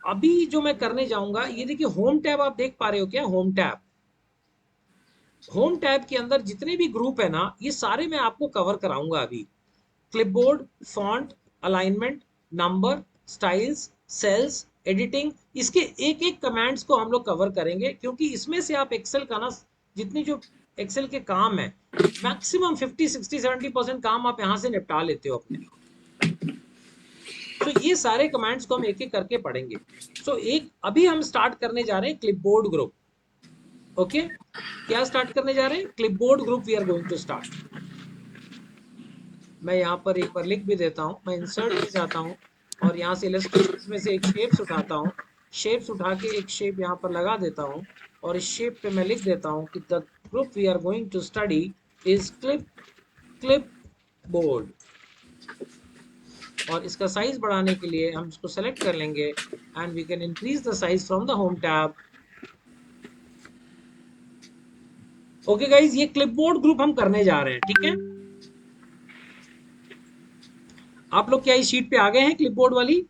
अभी जो मैं करने जाऊंगा, ये देखिए होम टैब आप देख पा रहे हो क्या, होम टैब। होम टैब के अंदर जितने भी ग्रुप है ना, ये सारे मैं आपको कवर कराऊंगा अभी। Clipboard, font, alignment, number, styles, cells, editing, इसके एक एक कमांड्स को हम लोग कवर करेंगे, क्योंकि इसमें से आप एक्सेल का ना जितनी जो एक्सेल के काम है, मैक्सिमम 50, 60, 70% काम आप यहाँ से निपटा लेते हो अपने। तो ये सारे कमांड्स को हम एक एक करके पढ़ेंगे। सो एक अभी हम स्टार्ट करने जा रहे हैं क्लिपबोर्ड ग्रुप। ओके, क्या स्टार्ट करने जा रहे हैं, clipboard group we are going to start. मैं यहाँ पर एक बार लिख भी देता हूँ, मैं इंसर्ट में जाता हूँ और यहाँ से इलस्ट्रेशंस में से एक शेप्स उठाता हूँ, शेप्स उठा के एक शेप यहाँ पर लगा देता हूँ, और इस शेप पे मैं लिख देता हूँ कि the group we are going to study is clipboard. और इसका साइज बढ़ाने के लिए हम इसको सेलेक्ट कर लेंगे and we can increase the size from the home tab. Okay guys, ये क्लिपबोर्ड ग्रुप हम करने जा रहे हैं, ठीक है। आप लोग क्या इस शीट पे आ गए हैं क्लिपबोर्ड वाली?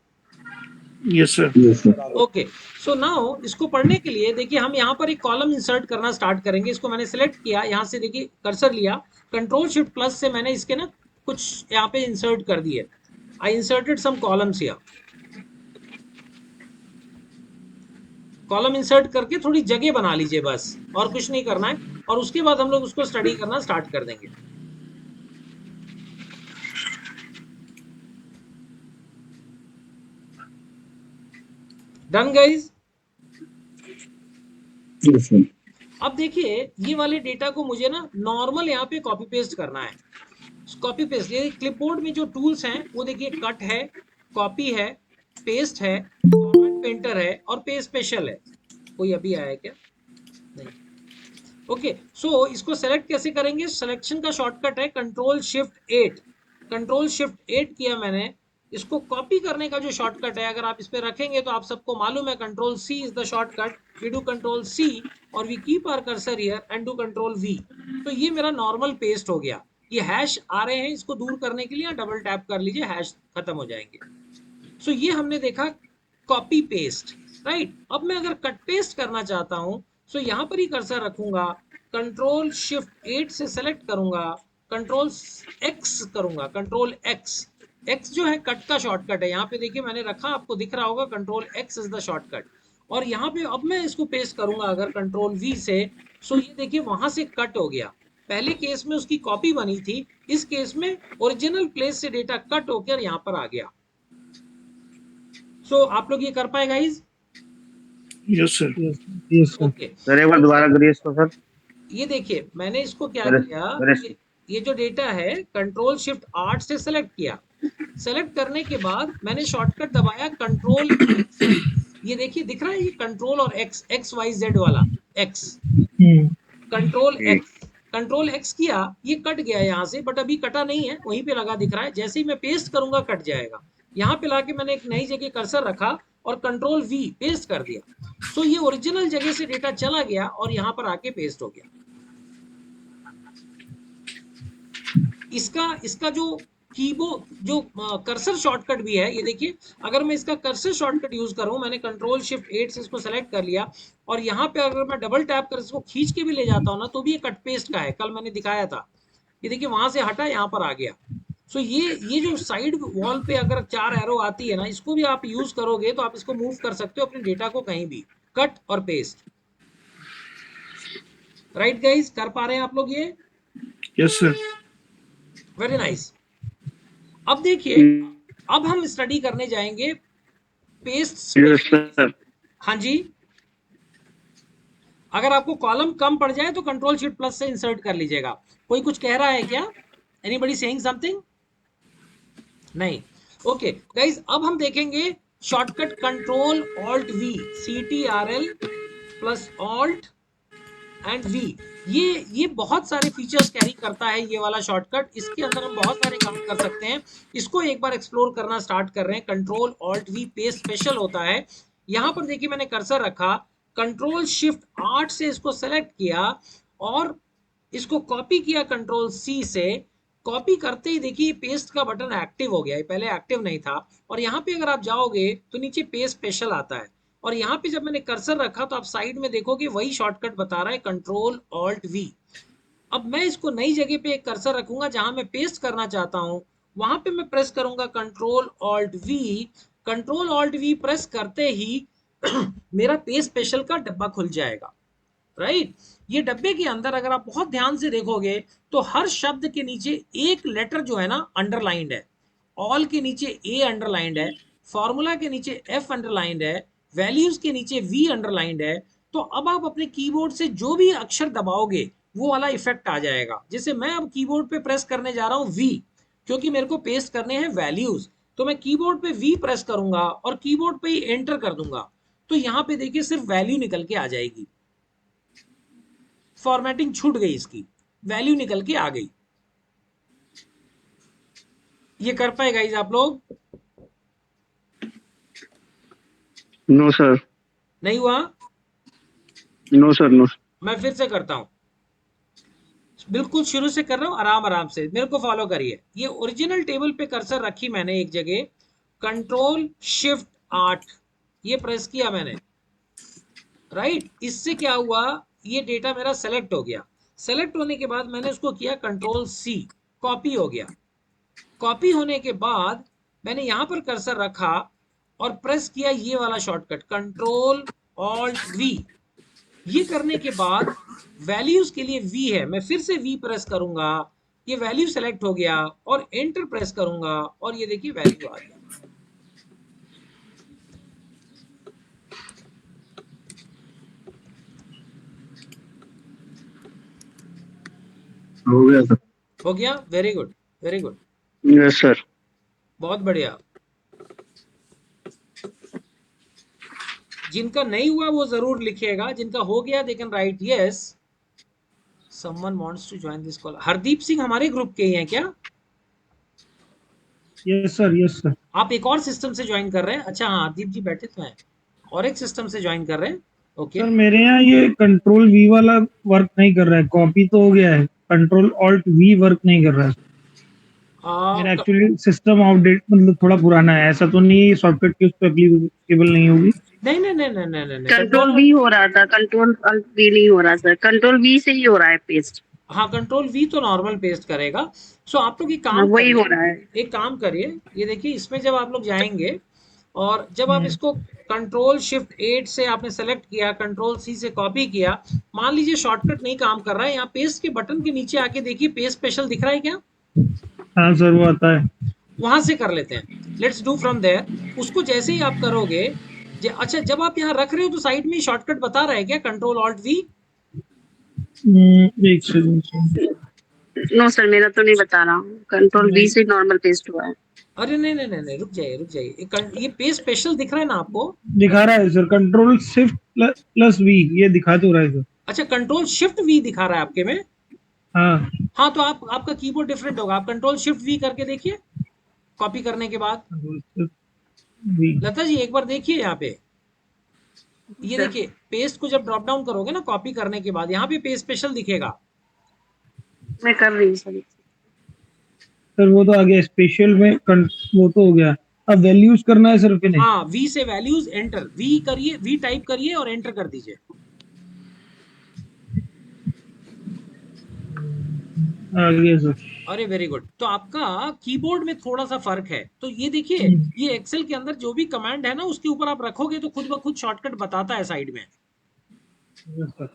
Yes sir. Okay, so now इसको पढ़ने के लिए देखिए हम यहाँ पर एक कॉलम इंसर्ट करना स्टार्ट करेंगे। इसको मैंने सिलेक्ट किया, यहाँ से देखिए कर्सर लिया, कंट्रोल शिफ्ट प्लस से मैंने इसके ना कुछ यहाँ पे इंसर्ट कर दिए। I inserted some columns here. Column insert करके थोड़ी जगह बना लीजिए बस, और कुछ नहीं करना है, और उसके बाद हम लोग उसको स्टडी करना स्टार्ट कर देंगे। Done guys? अब देखिए ये वाले डेटा को मुझे ना नॉर्मल यहाँ पे कॉपी पेस्ट करना है। कॉपी पेस्ट, ये क्लिपबोर्ड में जो टूल्स हैं वो देखिए कट है, कॉपी है, पेस्ट है, फॉर्मेट पेंटर है और पेस्ट स्पेशल है। कोई अभी आया है क्या? नहीं। ओके, सो इसको सेलेक्ट कैसे करेंगे? सिलेक्शन का शॉर्टकट है कंट्रोल शिफ्ट 8। कंट्रोल शिफ्ट 8 किया मैंने। इसको कॉपी करने का जो शॉर्टकट है, अगर आप इस पे रखेंगे तो आप सबको मालूम है control C is the shortcut. We do control C और we keep our cursor here and do control V. तो ये मेरा नॉर्मल पेस्ट हो गया। ये हैश आ रहे हैं, इसको दूर करने के लिए डबल टैप कर लीजिए, हैश खत्म हो जाएंगे। सो ये हमने देखा कॉपी पेस्ट, राइट। अब मैं अगर कट पेस्ट करना चाहता हूं, सो यहाँ पर ही कर्सर रखूंगा, कंट्रोल शिफ्ट 8 से सेलेक्ट करूंगा, कंट्रोल एक्स करूंगा, कंट्रोल एक्स। एक्स जो है कट का शॉर्टकट है, यहाँ पे देखिए मैंने रखा, आपको दिख रहा होगा control x is the shortcut. और यहाँ पे अब मैं इसको पेस्ट करूंगा अगर कंट्रोल वी से, सो ये देखिए वहां से कट हो गया। पहले केस में उसकी कॉपी बनी थी, इस केस में ओरिजिनल प्लेस से डेटा कट होकर यहाँ पर आ गया। सो आप लोग ये कर पाए guys? Yes sir. Yes sir. Okay, sir एक बार दोबारा करिए इसको सर। ये देखिए मैंने इसको क्या मेरे- किया, ये जो डेटा है कंट्रोल शिफ्ट 8 से सेलेक्ट किया। सेलेक्ट करने के बाद मैंने शॉर्टकट दबाया कंट्रोल एक्स। ये देखिए दिख रहा है ये कंट्रोल और एक्स, XYZ वाला x, control x, control x किया, ये कट गया यहाँ से, बट अभी कटा नहीं है, वहीं पे लगा दिख रहा है। जैसे ही मैं पेस्ट करूंगा कट जाएगा। यहाँ पे लाके मैंने एक नई जगह कर्सर रखा और कंट्रोल वी पेस्ट कर दिया। सो ये ओरिजिनल जगह से डेटा चला गया और यहाँ पर आके पेस्ट हो गया। इसका जो कीबोर्ड जो कर्सर शॉर्टकट भी है, ये देखिए, अगर मैं इसका कर्सर शॉर्टकट यूज करूं, मैंने कंट्रोल शिफ्ट 8 से इसको सेलेक्ट कर लिया और यहाँ पे अगर मैं डबल टैप कर इसको खींच के भी ले जाता हूं ना, तो भी ये कट पेस्ट का है। कल मैंने दिखाया था, ये देखिए वहां से हटा यहाँ पर आ गया। सो ये जो साइड वॉल पे अगर 4 एरो आती है ना, इसको भी आप यूज करोगे तो आप इसको मूव कर सकते हो अपने डेटा को कहीं भी, कट और पेस्ट। राइट गाइस, कर पा रहे हैं आप लोग ये? Yes sir. Very nice. अब देखिए, अब हम स्टडी करने जाएंगे पेस्ट। Yes sir. हाँ जी, अगर आपको कॉलम कम पड़ जाए तो कंट्रोल शिफ्ट प्लस से इंसर्ट कर लीजिएगा। कोई कुछ कह रहा है क्या? Anybody saying something? नहीं। ओके गाइस, अब हम देखेंगे shortcut control alt V, CTRL plus alt and V. ये बहुत सारे फीचर्स कैरी करता है ये वाला शॉर्टकट। इसके अंदर हम बहुत सारे काम कर सकते हैं। इसको एक बार एक्सप्लोर करना स्टार्ट कर रहे हैं। Control alt we paste special होता है। यहाँ पर देखिए मैंने कर्सर रखा, कंट्रोल शिफ्ट 8 से इसको सेलेक्ट किया और इसको कॉपी किया कंट्रोल C से। कॉपी करते ही देखिए पेस्ट का बटन एक्टिव हो गया है, पहले एक्टिव नहीं था। और यहाँ पे अगर आप जाओगे तो नीचे पेस्ट स्पेशल आता है और यहाँ पे जब मैंने कर्सर रखा तो आप साइड में देखोगे वही शॉर्टकट बता रहा है कंट्रोल ऑल्ट वी। अब मैं इसको नई जगह पे एक कर्सर रखूंगा जहां मैं पेस्ट करना चाहता हूं, वहां पे मैं प्रेस करूंगा control alt we. Control alt we press करते ही मेरा पेस्ट स्पेशल का डब्बा खुल जाएगा। राइट, ये डब्बे के अंदर अगर आप बहुत ध्यान से देखोगे तो हर शब्द के नीचे एक लेटर जो है ना अंडरलाइंड है। ऑल के नीचे A अंडरलाइंड है, फॉर्मूला के नीचे F अंडरलाइंड है, वैल्यूज के नीचे V अंडरलाइंड है। तो अब आप अपने कीबोर्ड से जो भी अक्षर दबाओगे वो वाला इफेक्ट आ जाएगा। जैसे मैं अब कीबोर्ड पे प्रेस करने जा रहा हूँ V, क्योंकि मेरे को पेस्ट करने हैं वैल्यूज, तो मैं कीबोर्ड पे V प्रेस करूंगा और कीबोर्ड पे ही एंटर कर दूंगा, तो यहाँ पे देखिए सिर्फ वैल्यू निकल के आ जाएगी। फॉर्मेटिंग छूट गई, इसकी वैल्यू निकल के आ गई। ये कर पाए गाइस आप लोग? No sir. नहीं हुआ? No sir, no. मैं फिर से करता हूं, बिल्कुल शुरू से कर रहा हूं, आराम आराम से मेरे को फॉलो करिए। ये ओरिजिनल टेबल पे कर्सर रखी मैंने एक जगह, कंट्रोल शिफ्ट 8 ये प्रेस किया मैंने। राइट, इससे क्या हुआ, ये डेटा मेरा सेलेक्ट हो गया। सेलेक्ट होने के बाद मैंने उसको किया कंट्रोल C, कॉपी हो गया। कॉपी होने के बाद मैंने यहां पर कर्सर रखा और प्रेस किया ये वाला शॉर्टकट कंट्रोल ऑल्ट V। ये करने के बाद वैल्यूज के लिए V है, मैं फिर से V प्रेस करूंगा, ये वैल्यू सेलेक्ट हो गया और एंटर प्रेस करूंगा और ये देखिए वैल्यू आ गया। हो गया सर। हो गया, very good very good, yes sir. बहुत बढ़िया। जिनका नहीं हुआ वो जरूर लिखिएगा, जिनका हो गया they can write yes. Someone wants to join this call. Hardeep Singh हमारे ग्रुप के ही हैं क्या? Yes sir, yes sir. आप एक और सिस्टम से ज्वाइन कर रहे हैं? अच्छा हाँ, हरदीप जी बैठे तो हैं, और एक सिस्टम से ज्वाइन कर रहे हैं। ओके सर मेरे यहाँ ये कंट्रोल V वाला वर्क नहीं कर रहा है, कॉपी तो हो गया है, कंट्रोल ऑल्ट V वर्क नहीं कर रहा है। मेरा एक्चुअली सिस्टम आउटडेट, मतलब थोड़ा पुराना है, ऐसा तो नहीं है शॉर्टकट की उस पर एप्लीकेबल नहीं होगी। नहीं नहीं नहीं नहीं नहीं नहीं, कंट्रोल V हो रहा था, कंट्रोल अल्ट V नहीं हो रहा सर, कंट्रोल V से ही हो रहा है पेस्ट। हाँ कंट्रोल V तो नॉर्मल पेस्ट करेगा। सो आप लोग एक हाँ, काम वही हो करिए, रहा है। एक काम करिए, ये देखिए इसमें जब आप लोग जाएंगे और जब आप इसको कंट्रोल शिफ्ट 8 से आपने सेलेक्ट किया, कंट्रोल C से कॉपी किया, मान लीजिए शॉर्टकट नहीं काम कर रहा है, यहाँ पेस्ट के बटन के नीचे आके देखिए पेस्ट स्पेशल दिख रहा है क्या? हाँ सर, वो आता है। वहां से कर लेते हैं, लेट्स डू फ्रॉम देयर। उसको जैसे ही आप करोगे, अच्छा जब आप यहाँ रख रहे हो तो साइड में शॉर्टकट बता रहा है क्या कंट्रोल ऑल्ट V? एक सेकंड। नो सर, मेरा तो नहीं बता रहा, कंट्रोल V से नॉर्मल पेस्ट हुआ है। अरे नहीं नहीं नहीं नहीं, रुक जाइए रुक जाइए, ये पेस्ट स्पेशल दिख रहा है ना आपको? दिखा रहा है sir, control shift plus V ये दिखा तो रहा है सर। अच्छा कंट्रोल शिफ्ट V दिखा रहा है आपके में? हाँ हाँ, तो आपका कीबोर्ड डिफरेंट होगा। आप कंट्रोल शिफ्ट वी करके देखिए कॉपी करने के बाद। वी लता जी एक बार देखिए यहाँ पे, ये देखिए पेस्ट को जब ड्रॉप डाउन करोगे ना कॉपी करने के बाद, यहाँ पे पेस्ट स्पेशल दिखेगा। मैं कर रही हूँ सर। सर वो तो आ गया स्पेशल में वो तो हो गया। अब वैल्यूज करना है सर कि नहीं? हाँ, वी से वैल्यूज एंटर, वी करिए, वी टाइप करिए और एंटर कर दीजिए। आ गया सर। अरे वेरी गुड। तो आपका कीबोर्ड में थोड़ा सा फर्क है। तो ये देखिए, ये एक्सेल के अंदर जो भी कमांड है ना उसके ऊपर आप रखोगे तो खुद ब खुद शॉर्टकट बताता है साइड में। Yes sir.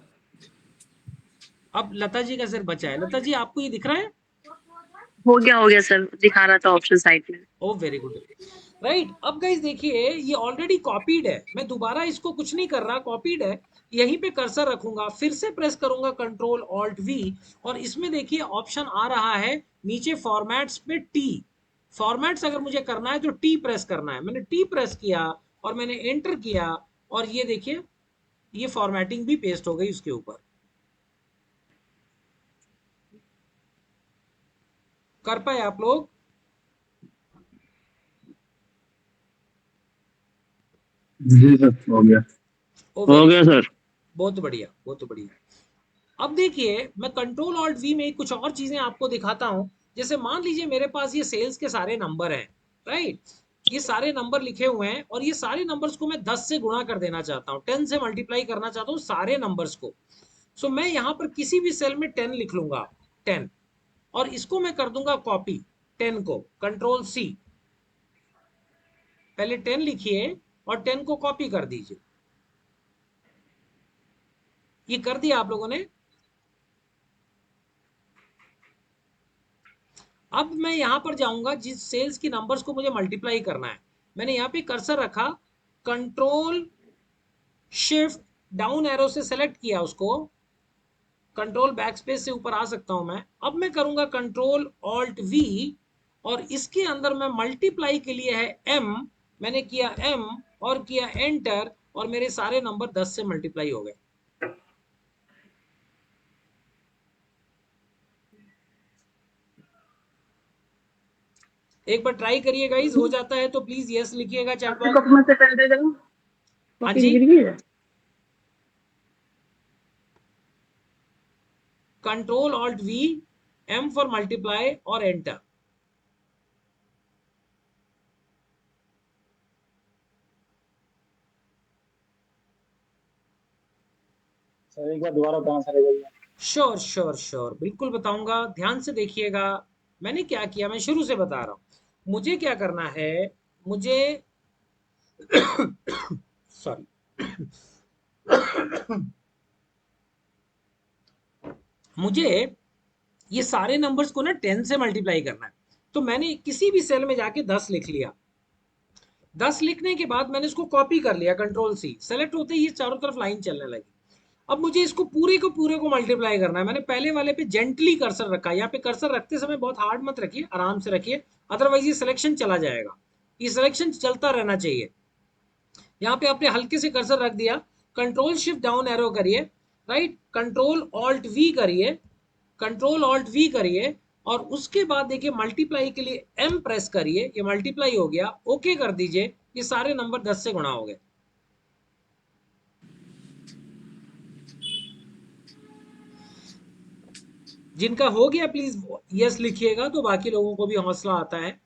अब लता जी का सिर बचा है। लता जी आपको ये दिख रहा है? हो गया सर, दिखा रहा था ऑप्शन साइड में। ओ वेरी गुड, राइट। अब गाइस देखिए, ये ऑलरेडी कॉपीड है, मैं दोबारा इसको कुछ नहीं कर रहा, कॉपीड है। यहीं पे कर्सर रखूंगा, फिर से प्रेस करूंगा कंट्रोल ऑल्ट वी, और इसमें देखिए ऑप्शन आ रहा है नीचे फॉर्मेट्स में टी। फॉर्मेट्स अगर मुझे करना है तो टी प्रेस करना है। मैंने टी प्रेस किया और मैंने एंटर किया, और ये देखिए ये फॉर्मेटिंग भी पेस्ट हो गई उसके ऊपर। कर पाए आप लोग? जी सर, हो गया। ओ हो वेरी, गया सर। बहुत बढ़िया, बहुत बढ़िया। अब देखिए मैं कंट्रोल ऑल्ट वी में कुछ और चीजें आपको दिखाता हूं। जैसे मान लीजिए मेरे पास ये सेल्स के सारे नंबर हैं, राइट। ये सारे नंबर लिखे हुए हैं और ये सारे नंबर्स को मैं 10 से गुणा कर देना चाहता हूँ, 10 से मल्टीप्लाई करना चाहता हूँ सारे नंबर्स को। सो मैं यहाँ पर किसी भी सेल में 10 लिख लूंगा, 10, और इसको मैं कर दूंगा कॉपी 10 को, कंट्रोल सी। पहले 10 लिखिए और 10 को कॉपी कर दीजिए। ये कर दिया आप लोगों ने? अब मैं यहां पर जाऊंगा जिस सेल्स की नंबर्स को मुझे मल्टीप्लाई करना है। मैंने यहाँ पे कर्सर रखा, कंट्रोल शिफ्ट डाउन एरो से सेलेक्ट किया उसको, कंट्रोल बैकस्पेस से ऊपर आ सकता हूं मैं। अब मैं करूंगा कंट्रोल ऑल्ट वी, और इसके अंदर मैं मल्टीप्लाई के लिए है एम, मैंने किया एम और किया एंटर, और मेरे सारे नंबर 10 से मल्टीप्लाई हो गए। एक बार ट्राई करिए गाइस, हो जाता है तो प्लीज यस लिखिएगा चैट बॉक्स में। से पहले जाओ। हाँ जी, control alt V, M for multiply और एंटर। सर एक बार दोबारा बताना सर, एक बार। श्योर श्योर श्योर, बिल्कुल बताऊंगा, ध्यान से देखिएगा। मैंने क्या किया, मैं शुरू से बता रहा हूं। मुझे क्या करना है, मुझे सॉरी मुझे ये सारे नंबर्स को ना 10 से मल्टीप्लाई करना है। तो मैंने किसी भी सेल में जाके 10 लिख लिया। 10 लिखने के बाद मैंने इसको कॉपी कर लिया, कंट्रोल सी। सेलेक्ट होते ही ये चारों तरफ लाइन चलने लगी। अब मुझे इसको पूरे को मल्टीप्लाई करना है। मैंने पहले वाले पे जेंटली कर्सर रखा। यहाँ पे कर्सर रखते समय बहुत हार्ड मत रखिए, आराम से रखिए, अदरवाइज ये सिलेक्शन चला जाएगा। ये सिलेक्शन चलता रहना चाहिए। यहाँ पे आपने हल्के से कर्सर रख दिया, कंट्रोल शिफ्ट डाउन एरो करिए, राइट, कंट्रोल ऑल्ट वी करिए, कंट्रोल ऑल्ट वी करिए, और उसके बाद देखिए मल्टीप्लाई के लिए एम प्रेस करिए। ये मल्टीप्लाई हो गया, ओके कर दीजिए। ये सारे नंबर 10 से गुणा हो गए। जिनका हो गया प्लीज यस लिखिएगा, तो बाकी लोगों को भी हौसला आता है।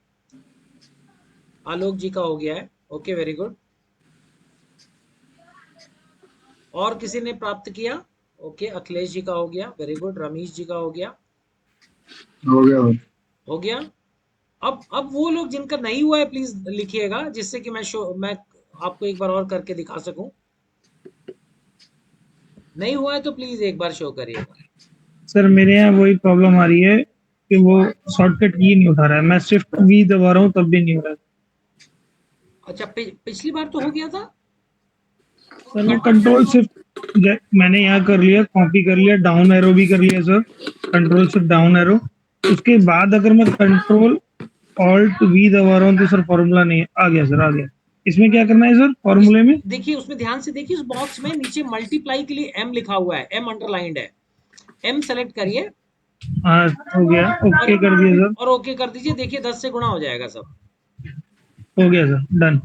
आलोक जी का हो गया है, ओके वेरी गुड। और किसी ने प्राप्त किया? ओके, अखिलेश जी का हो गया, वेरी गुड। रमेश जी का हो गया, हो गया। हो गया। अब वो लोग जिनका नहीं हुआ है प्लीज लिखिएगा, जिससे कि मैं आपको एक बार और करके दिखा सकूं। नहीं हुआ है तो प्लीज एक बार शो करिएगा। सर मेरे यहाँ वही प्रॉब्लम आ रही है कि वो शॉर्टकट की नहीं उठा रहा है। मैं शिफ्ट वी दबा रहा हूँ तब भी नहीं हो रहा है। अच्छा, पिछली बार तो हो गया था। सर मैं कंट्रोल शिफ्ट मैंने यहाँ कर लिया, कॉपी कर लिया, डाउन एरो भी कर लिया sir, control shift down arrow. उसके बाद अगर मैं कंट्रोल ऑल्ट वी दबा रहा हूँ तो सर फॉर्मूला नहीं आ गया सर, आ गया। इसमें क्या करना है सर फॉर्मूले में? देखिए उसमें ध्यान से देखिए, उस बॉक्स में नीचे मल्टीप्लाई के लिए एम लिखा हुआ है, एम अंडरलाइंड है। एम सेलेक्ट करिए, हाँ हो गया, ओके कर दिया सर। और ओके कर दीजिए, देखिए 10 से गुणा हो जाएगा सब। हो गया सर, डन।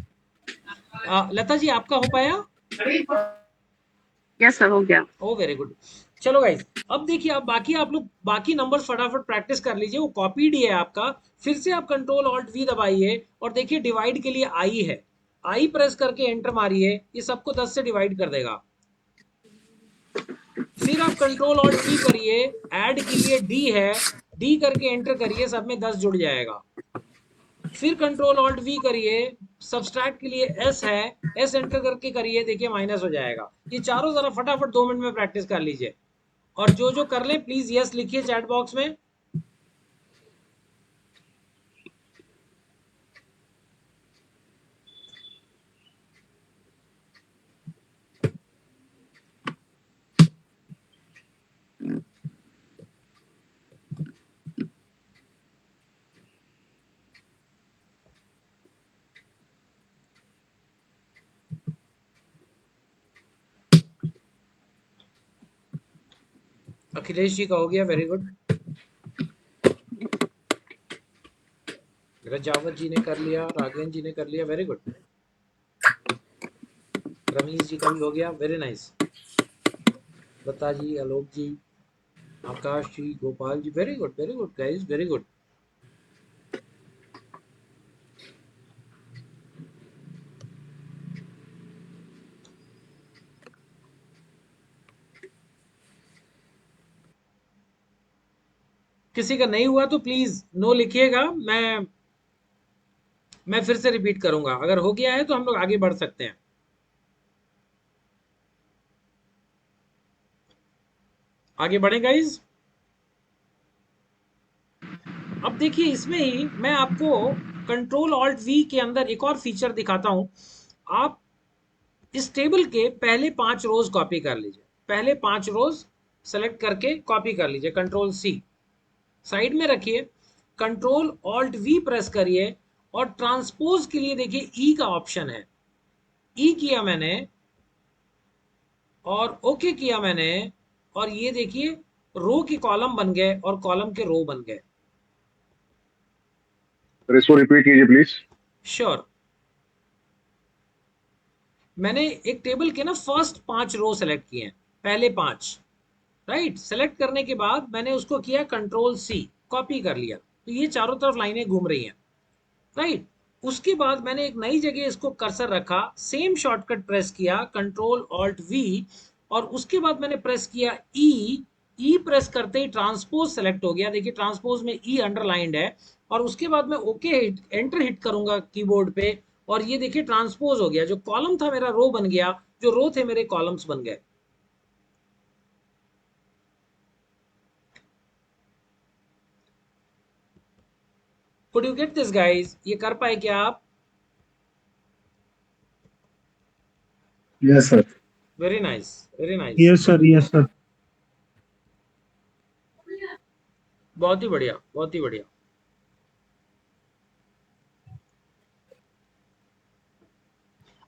लता जी आपका हो पाया? यस सर, हो गया। ओ वेरी गुड। चलो गाइस, अब देखिए, अब बाकी आप लोग बाकी नंबर्स फटाफट प्रैक्टिस कर लीजिए, वो कॉपीड ही है आपका। फिर से आप कंट्रोल ऑल्ट वी दबाइए और देखिए डिवाइड के लिए आई है, आई प्रेस करके एंटर मारिए, ये सबको 10 से डिवाइड कर देगा। फिर आप कंट्रोल ऑल्ट वी करिए, ऐड के लिए डी है, डी करके एंटर करिए, सब में 10 जुड़ जाएगा। फिर कंट्रोल ऑल्ट वी करिए, सब्सट्रैक्ट के लिए एस है, एस एंटर करके करिए, देखिए माइनस हो जाएगा। ये चारों जरा फटाफट 2 मिनट में प्रैक्टिस कर लीजिए, और जो जो कर ले प्लीज यस लिखिए चैट बॉक्स में। अखिलेश जी का हो गया, वेरी गुड। रजावत जी ने कर लिया, राघवेंद्र जी ने कर लिया, वेरी गुड। रमीश जी का भी हो गया, very nice. Lata ji, Alok ji, Akash ji, Gopal ji, very good guys, very good. किसी का नहीं हुआ तो प्लीज नो लिखिएगा, मैं फिर से रिपीट करूंगा। अगर हो गया है तो हम लोग आगे बढ़ सकते हैं। आगे बढ़े गाइज। अब देखिए, इसमें ही मैं आपको कंट्रोल ऑल्ट वी के अंदर एक और फीचर दिखाता हूं। आप इस टेबल के पहले 5 रोज कॉपी कर लीजिए, पहले 5 रोज सेलेक्ट करके कॉपी कर लीजिए, कंट्रोल सी साइड में रखिए, कंट्रोल ऑल्ट वी प्रेस करिए, और ट्रांसपोज के लिए देखिए ई का ऑप्शन है, ई किया मैंने और ओके किया मैंने, और ये देखिए रो के कॉलम बन गए और कॉलम के रो बन गए। सर इसको रिपीट कीजिए प्लीज। श्योर। मैंने एक टेबल के ना फर्स्ट 5 रो सेलेक्ट किए हैं, पहले 5, राइट। सेलेक्ट करने के बाद मैंने उसको किया कंट्रोल सी, कॉपी कर लिया, तो ये चारों तरफ लाइनें घूम रही हैं, राइट। उसके बाद मैंने एक नई जगह इसको कर्सर रखा, सेम शॉर्टकट प्रेस किया कंट्रोल ऑल्ट वी, और उसके बाद मैंने प्रेस किया ई, ई प्रेस करते ही ट्रांसपोज सेलेक्ट हो गया, देखिए ट्रांसपोज में ई अंडरलाइंड है, और उसके बाद मैं ओके एंटर हिट करूंगा कीबोर्ड पे, और ये देखिए ट्रांसपोज हो गया, जो कॉलम था मेरा रो बन गया, जो रो थे मेरे कॉलम्स बन गए। Could you get this guys? ये कर पाए क्या आप? Yes sir. Very nice, very nice, yes sir, yes sir. बहुत ही बढ़िया, बहुत ही बढ़िया।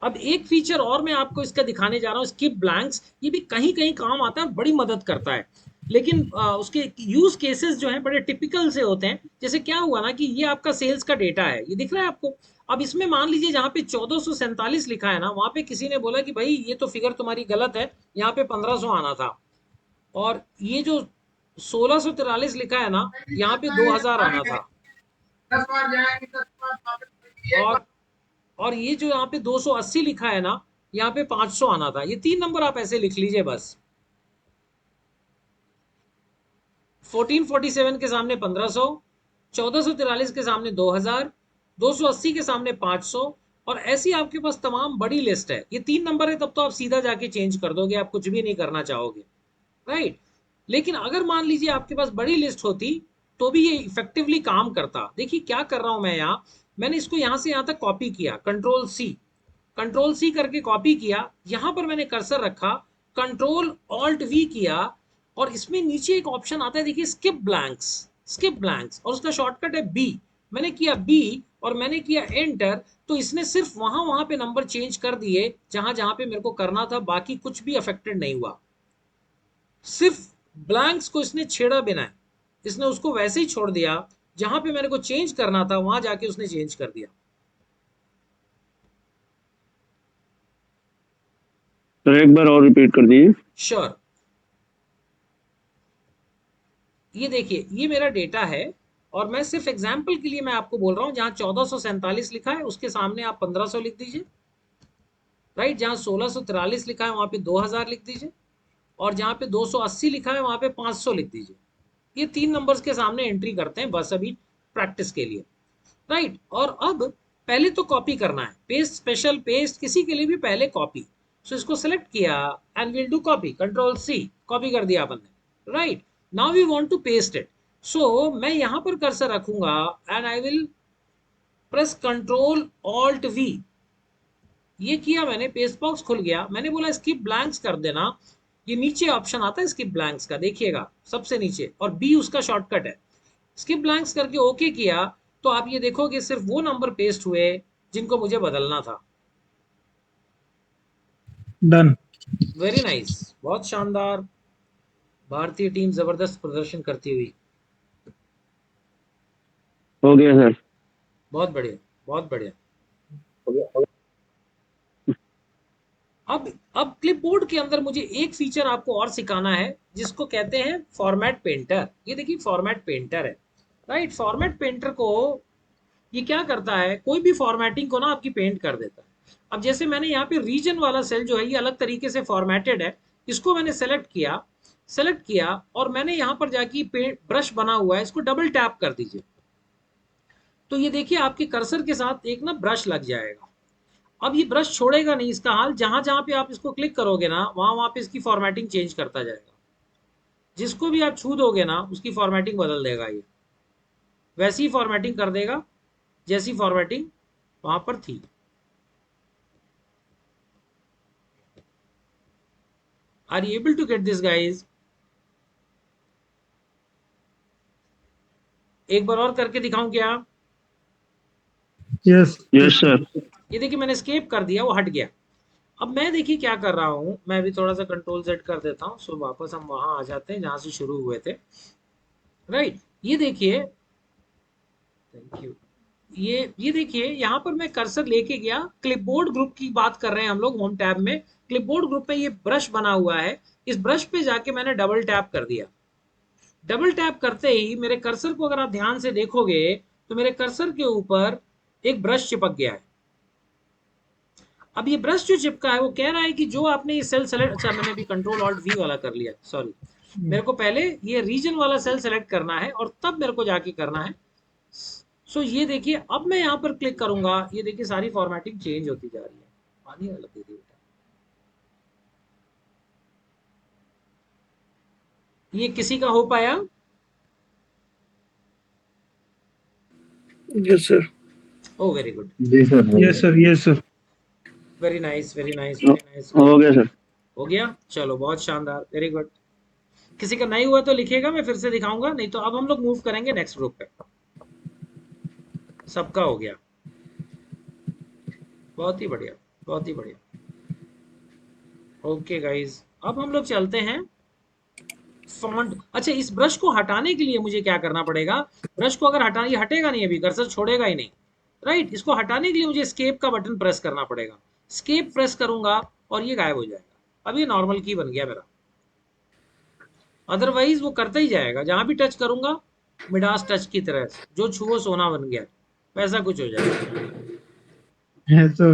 अब एक फीचर और मैं आपको इसका दिखाने जा रहा हूँ, स्किप ब्लैंक्स। ये भी कहीं कहीं काम आता है, बड़ी मदद करता है, लेकिन उसके यूज केसेस जो हैं बड़े टिपिकल से होते हैं। जैसे क्या हुआ ना कि ये आपका सेल्स का डेटा है, ये दिख रहा है आपको। अब इसमें मान लीजिए जहाँ पे 1447 लिखा है ना, वहां पे किसी ने बोला कि भाई ये तो फिगर तुम्हारी गलत है, यहाँ पे 1500 आना था। और ये जो 1643 लिखा है ना, यहाँ पे 2000 आना था। और और ये जो यहाँ पे 280 लिखा है ना, यहाँ पे 500 आना था। ये 3 नंबर आप ऐसे लिख लीजिए बस। 1447 के सामने 1500, 1443 के सामने 2000, 280 के सामने 500, और ऐसी आपके पास तमाम बड़ी लिस्ट है। ये 3 नंबर है, तब तो आप सीधा जाके चेंज कर दोगे, आप कुछ भी नहीं करना चाहोगे, राइट। लेकिन अगर मान लीजिए आपके पास बड़ी लिस्ट होती, तो भी ये इफेक्टिवली काम करता। देखिए क्या कर रहा हूं मैं यहाँ, मैंने इसको यहाँ से यहाँ तक कॉपी किया, कंट्रोल सी, कंट्रोल सी करके कॉपी किया, यहां पर मैंने कर्सर रखा, कंट्रोल ऑल्ट वी किया, और इसमें नीचे एक ऑप्शन आता है देखिए, स्किप ब्लैंक्स, स्किप ब्लैंक्स, और उसका शॉर्टकट है बी। मैंने किया बी और मैंने किया एंटर, तो इसने सिर्फ वहां वहां पे नंबर चेंज कर दिए जहां जहां पे मेरे को करना था, बाकी कुछ भी अफेक्टेड नहीं हुआ। सिर्फ ब्लैंक्स को इसने छेड़ा बिना है, इसने उसको वैसे ही छोड़ दिया, जहां पे मेरे को चेंज करना था वहां जाके उसने चेंज कर दिया। सर एक बार और रिपीट कर दीजिए। श्योर। ये देखिए, ये मेरा डेटा है और मैं सिर्फ एग्जाम्पल के लिए मैं आपको बोल रहा हूं, जहां 1447 लिखा है उसके सामने आप 1500 लिख दीजिए, राइट। जहां 1643 लिखा है वहां पे 2000 लिख दीजिए, और जहां पे 280 लिखा है वहां पे 500 लिख दीजिए। ये 3 नंबर्स के सामने एंट्री करते हैं बस अभी प्रैक्टिस के लिए, राइट। और अब पहले तो कॉपी करना है, पेस्ट स्पेशल पेस्ट किसी के लिए भी पहले कॉपी। सो इसको सेलेक्ट किया and will do copy, control C, copy कर दिया अपन ने, right. Now we want to paste it. So मैं यहां पर कर्सर रखूंगा and I will press control alt V. ये किया मैंने, पेस्ट बॉक्स खुल गया, मैंने बोला स्किप ब्लैंक्स कर देना। ये नीचे ऑप्शन आता है स्किप ब्लैंक्स का, देखिएगा सबसे नीचे, और बी उसका शॉर्टकट है। स्किप ब्लैंक्स करके ओके किया तो आप ये देखोगे सिर्फ वो नंबर पेस्ट हुए जिनको मुझे बदलना था। डन। वेरी नाइस, बहुत शानदार। भारतीय टीम जबरदस्त प्रदर्शन करती हुई। हो गया सर। बहुत बढ़िया, बहुत बढ़िया। अब क्लिपबोर्ड के अंदर मुझे एक फीचर आपको और सिखाना है जिसको कहते हैं फॉर्मेट पेंटर। ये देखिए फॉर्मेट पेंटर है, राइट। फॉर्मेट पेंटर को ये क्या करता है, कोई भी फॉर्मेटिंग को ना आपकी पेंट कर देता है। अब जैसे मैंने यहाँ पे रीजन वाला सेल जो है ये अलग तरीके से फॉर्मेटेड है, इसको मैंने सेलेक्ट किया और मैंने यहाँ पर जाके ब्रश बना हुआ है, इसको डबल टैप कर दीजिए। तो ये देखिए आपके कर्सर के साथ एक ना ब्रश लग जाएगा। अब ये ब्रश छोड़ेगा नहीं, इसका हाल जहां जहां पे आप इसको क्लिक करोगे ना वहां वहां पे इसकी फॉर्मेटिंग चेंज करता जाएगा। जिसको भी आप छू दोगे ना उसकी फॉर्मेटिंग बदल देगा, ये वैसी ही फॉर्मेटिंग कर देगा जैसी फॉर्मेटिंग वहां पर थी। Are you able to get this guys? एक बार और करके दिखाऊं क्या? Yes yes sir. ये देखिए मैंने एस्केप कर दिया, वो हट गया। अब मैं देखिए क्या कर रहा हूं, मैं भी थोड़ा सा कंट्रोल सेट कर देता हूं, सो वापस हम वहां आ जाते हैं जहां से शुरू हुए थे, राइट। ये देखिए, थैंक यू। ये देखिए यहाँ पर मैं कर्सर लेके गया, क्लिपबोर्ड ग्रुप की बात कर रहे हैं हम लोग होम टैब में। क्लिपबोर्ड ग्रुप में ये ब्रश बना हुआ है, इस ब्रश पे जाके मैंने डबल टैप कर दिया। डबल टैप करते ही मेरे कर्सर को अगर आप ध्यान से देखोगे तो मेरे कर्सर के ऊपर एक ब्रश चिपक गया है। अब ये ब्रश जो चिपका है वो कह रहा है कि जो आपने ये सेल सेलेक्ट, अच्छा मैंने भी कंट्रोल ऑल्ट वी वाला कर लिया, सॉरी। मेरे को पहले ये रीजन वाला सेल सेलेक्ट करना है और तब मेरे को जाके करना है। सो ये देखिए अब मैं यहाँ पर क्लिक करूंगा, ये देखिए सारी फॉर्मेटिंग चेंज होती जा रही है। पानी वाला दे दिया बेटा। ये किसी का हो पाया? Yes sir. Oh very good, जी sir. Yes sir, yes sir. Very nice, very nice, very nice. हो गया सर। हो गया, चलो बहुत शानदार, वेरी गुड। किसी का नहीं हुआ तो लिखिएगा, मैं फिर से दिखाऊंगा, नहीं तो अब हम लोग मूव करेंगे नेक्स्ट ग्रुप पे। सबका हो गया, बहुत ही बढ़िया, बहुत ही बढ़िया। ओके गाइज, अब हम लोग चलते हैं फॉन्ट। अच्छा, इस ब्रश को हटाने के लिए मुझे क्या करना पड़ेगा? ब्रश को अगर हटा, ये हटेगा नहीं, अभी कर्सर छोड़ेगा ही नहीं, राइट। इसको हटाने के लिए मुझे स्केप का बटन प्रेस करना पड़ेगा। स्केप प्रेस करूंगा और ये गायब हो जाएगा। अब ये नॉर्मल की बन गया मेरा, अदरवाइज वो करता ही जाएगा, जहां भी टच करूंगा मिडास टच की तरह, जो छुओ सोना बन गया, वैसा कुछ हो जाएगा। तो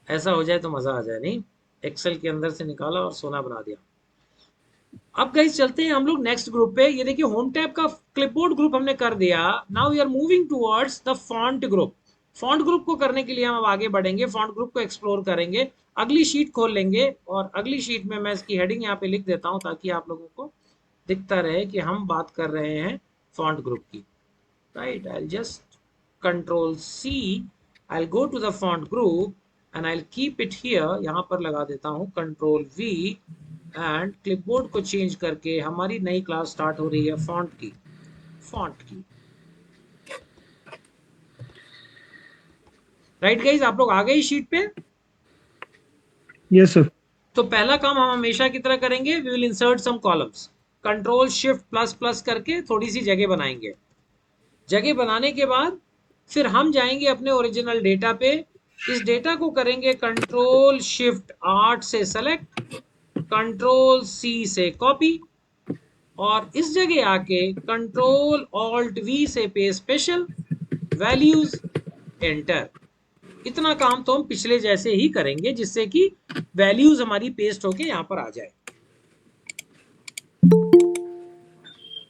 ऐसा हो जाए तो मजा आ जाए, नहीं? एक्सेल के अंदर से निकाला और सोना बना दिया। अब गाइस चलते हैं हम लोग नेक्स्ट ग्रुप पे। ये देखिए होम टैब का क्लिपबोर्ड ग्रुप हमने कर दिया। Now we are moving towards the font group. Font group को करने के लिए हम अब आगे बढ़ेंगे, फॉन्ट ग्रुप को एक्सप्लोर करेंगे। अगली शीट खोल लेंगे और अगली शीट में मैं इसकी हेडिंग यहाँ पे लिख देता हूँ ताकि आप लोगों को दिखता रहे कि हम बात कर रहे हैं फॉन्ट ग्रुप की, right. I just control C, I go to the font group and I keep it here. यहाँ पर लगा देता हूँ कंट्रोल वी एंड क्लिपबोर्ड को चेंज करके हमारी नई क्लास स्टार्ट हो रही है फॉन्ट की। राइट गाइस, आप लोग आ गए शीट पे? Yes sir. तो पहला काम हम हमेशा की तरह करेंगे, we will insert some columns. Control shift plus plus करके थोड़ी सी जगह बनाएंगे। जगह बनाने के बाद फिर हम जाएंगे अपने ओरिजिनल डेटा पे। इस डेटा को करेंगे कंट्रोल शिफ्ट 8 से सेलेक्ट, कंट्रोल सी से कॉपी, और इस जगह आके कंट्रोल ऑल्ट वी से पे स्पेशल, वैल्यूज, एंटर। इतना काम तो हम पिछले जैसे ही करेंगे जिससे कि वैल्यूज हमारी पेस्ट होके यहां पर आ जाए।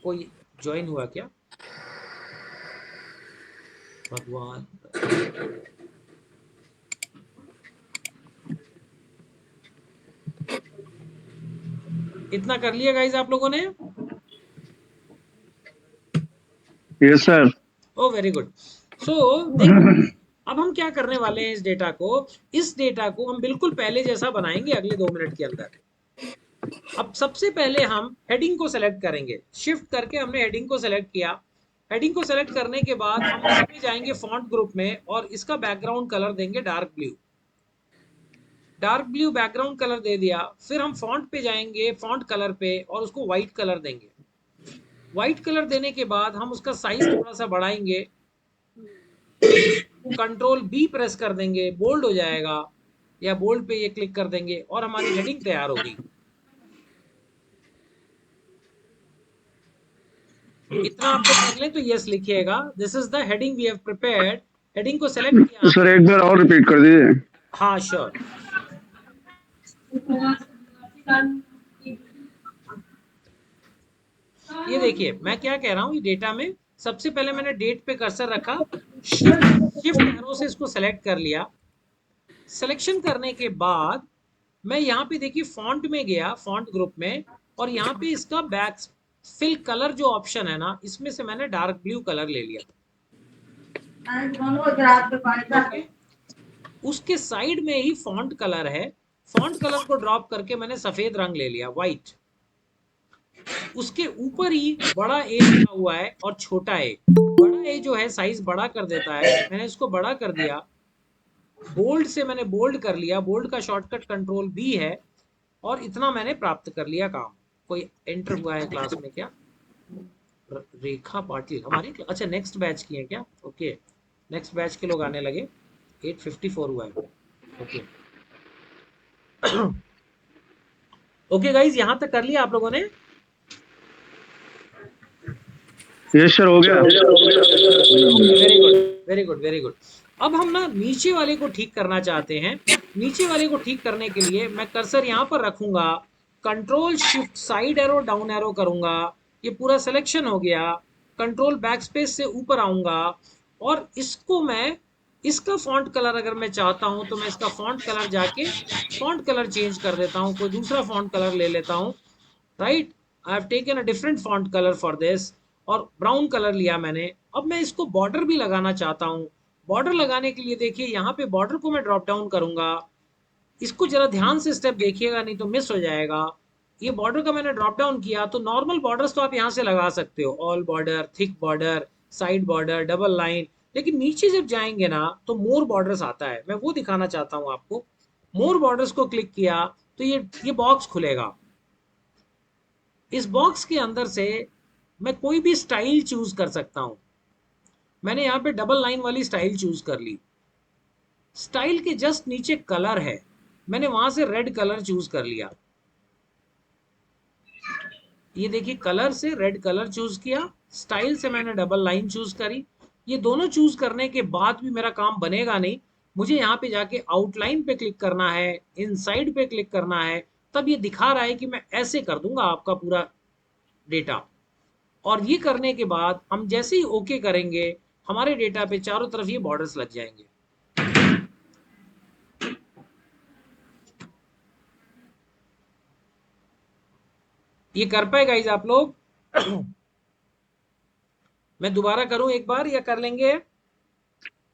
कोई ज्वाइन हुआ क्या? भगवान, इतना कर लिया गाइस आप लोगों ने? Yes sir. Oh very good. So देखो, अब हम क्या करने वाले हैं, इस डेटा को हम बिल्कुल पहले जैसा बनाएंगे अगले 2 मिनट के अंदर। अब सबसे पहले हम हेडिंग को सेलेक्ट करेंगे, शिफ्ट करके हमने हेडिंग को सेलेक्ट किया। हेडिंग को सेलेक्ट करने के बाद हम इसमें जाएंगे फॉन्ट ग्रुप में और इसका बैकग्राउंड कलर देंगे dark blue. Dark blue background colour दे दिया। फिर हम फॉन्ट पे जाएंगे, फॉन्ट कलर पे, और उसको व्हाइट कलर देंगे। व्हाइट कलर देने के बाद हम उसका साइज थोड़ा सा बढ़ाएंगे, कंट्रोल बी प्रेस कर देंगे, बोल्ड हो जाएगा, या बोल्ड पे ये क्लिक कर देंगे और हमारी हेडिंग तैयार होगी। इतना आप लोग कर लें तो यस लिखिएगा, this is the heading we have prepared. Heading को सेलेक्ट किया सर एक बार और रिपीट कर दीजिए। हाँ श्योर। ये देखिए मैं क्या कह रहा हूँ, ये डेटा में सबसे पहले मैंने डेट पे कर्सर रखा, शिफ्ट एरो से इसको सेलेक्ट कर लिया। सिलेक्शन करने के बाद मैं यहाँ पे देखिए फॉन्ट में गया, फॉन्ट ग्रुप में, और यहाँ पे इसका बैक फिल कलर जो ऑप्शन है ना, इसमें से मैंने डार्क ब्लू कलर ले लिया। okay? उसके साइड में ही फॉन्ट कलर है, फॉन्ट कलर को ड्रॉप करके मैंने सफेद रंग ले लिया, व्हाइट। उसके ऊपर ही बड़ा ए लिखा हुआ है और छोटा ए। बड़ा ए जो है साइज बड़ा कर देता है, मैंने इसको बड़ा कर दिया। बोल्ड से मैंने बोल्ड कर लिया, बोल्ड का शॉर्टकट कंट्रोल बी है, और इतना मैंने प्राप्त कर लिया काम। कोई एंटर हुआ है क्लास में क्या? रेखा पाटिल हमारी, अच्छा नेक्स्ट बैच की है क्या? ओके, नेक्स्ट बैच के लोग आने लगे। 8:54 हुआ है। ओके ओके गाइज, यहां तक कर लिया आप लोगों ने? यस सर हो गया। Very good very good very good. अब हम ना नीचे वाले को ठीक करना चाहते हैं। नीचे वाले को ठीक करने के लिए मैं कर्सर यहाँ पर रखूंगा, control shift side arrow down arrow करूंगा, ये पूरा सिलेक्शन हो गया। कंट्रोल बैक स्पेस से ऊपर आऊंगा और इसको मैं, इसका फॉन्ट कलर अगर मैं चाहता हूं तो मैं इसका फॉन्ट कलर जाके फॉन्ट कलर चेंज कर देता हूं, कोई दूसरा फॉन्ट कलर ले लेता हूं। Right, I have taken a different font colour for this, और ब्राउन कलर लिया मैंने। अब मैं इसको बॉर्डर भी लगाना चाहता हूँ। बॉर्डर लगाने के लिए देखिए यहाँ पे बॉर्डर को मैं ड्रॉप डाउन करूंगा। इसको जरा ध्यान से स्टेप देखिएगा नहीं तो मिस हो जाएगा। ये बॉर्डर का मैंने ड्रॉप डाउन किया तो नॉर्मल बॉर्डर्स तो आप यहाँ से लगा सकते हो, all border, thick border, side border, double line. लेकिन नीचे जब जाएंगे ना तो मोर बॉर्डर्स आता है, मैं वो दिखाना चाहता हूँ आपको। मोर बॉर्डर्स को क्लिक किया तो ये बॉक्स खुलेगा। इस बॉक्स के अंदर से मैं कोई भी स्टाइल चूज कर सकता हूं। मैंने यहां पे डबल लाइन वाली स्टाइल चूज कर ली। स्टाइल के जस्ट नीचे कलर है, मैंने वहां से रेड कलर चूज कर लिया। ये देखिए कलर से रेड कलर चूज किया, स्टाइल से मैंने डबल लाइन चूज करी। ये दोनों चूज करने के बाद भी मेरा काम बनेगा नहीं, मुझे यहाँ पे जाके आउटलाइन पे क्लिक करना है, इनसाइड पे क्लिक करना है। तब ये दिखा रहा है कि मैं ऐसे कर दूंगा आपका पूरा डेटा। और ये करने के बाद हम जैसे ही ओके करेंगे हमारे डेटा पे चारों तरफ ये बॉर्डर्स लग जाएंगे। ये कर पाए गाइज आप लोग? मैं दोबारा करूं एक बार या कर लेंगे?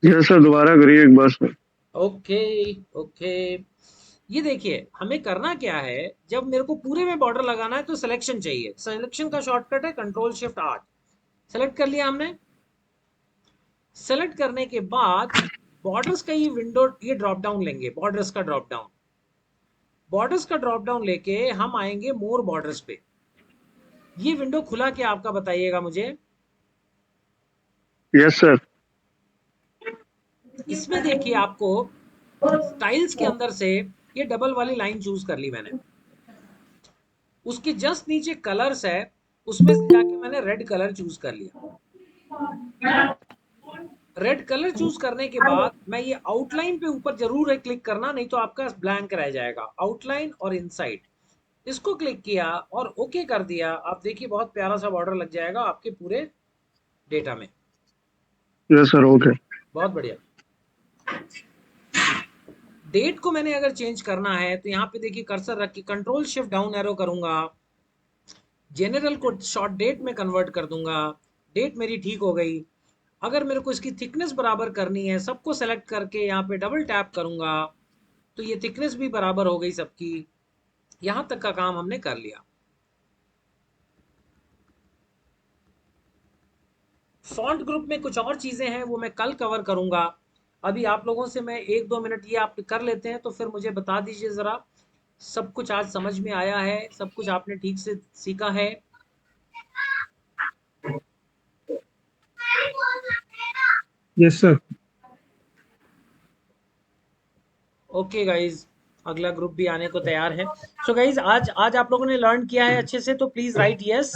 यस सर दोबारा करिए एक बार सर। Okay okay. ये देखिए हमें करना क्या है, जब मेरे को पूरे में बॉर्डर लगाना है तो सिलेक्शन चाहिए। सिलेक्शन का शॉर्टकट है कंट्रोल शिफ्ट 8। सेलेक्ट कर लिया हमने। सेलेक्ट करने के बाद बॉर्डर्स का ये विंडो, ये ड्रॉप डाउन लेंगे, बॉर्डर्स का ड्रॉप डाउन। बॉर्डर्स का ड्रॉप डाउन लेके हम आएंगे मोर बॉर्डर्स पे। ये विंडो खुला क्या आपका बताइएगा मुझे। Yes sir. इसमें देखिए आपको स्टाइल्स के अंदर से ये डबल वाली लाइन चूज कर ली मैंने, उसके जस्ट नीचे कलर्स है, उसमें से जाके मैंने रेड कलर चूज कर लिया। रेड कलर चूज करने के बाद मैं ये आउटलाइन पे ऊपर जरूर है क्लिक करना, नहीं तो आपका ब्लैंक रह जाएगा। आउटलाइन और इनसाइड इसको क्लिक किया और ओके कर दिया। आप देखिए बहुत प्यारा सा बॉर्डर लग जाएगा आपके पूरे डेटा में। Yes sir, okay. बहुत बढ़िया। डेट को मैंने अगर चेंज करना है तो यहाँ पे देखिए कर्सर रख के कंट्रोल शिफ्ट डाउन एरो करूंगा, जनरल को शॉर्ट डेट में कन्वर्ट कर दूंगा। डेट मेरी ठीक हो गई। अगर मेरे को इसकी थिकनेस बराबर करनी है, सबको सेलेक्ट करके यहाँ पे डबल टैप करूंगा तो ये थिकनेस भी बराबर हो गई सबकी। यहां तक का काम हमने कर लिया। फॉन्ट ग्रुप में कुछ और चीजें हैं वो मैं कल कवर करूंगा। अभी आप लोगों से मैं 1-2 मिनट ये आप कर लेते हैं तो फिर मुझे बता दीजिए जरा, सब कुछ आज समझ में आया है, सब कुछ आपने ठीक से सीखा है। Yes sir. ओके गाइज, अगला ग्रुप भी आने को तैयार है। सो गाइज आज आप लोगों ने लर्न किया है अच्छे से, तो प्लीज राइट यस।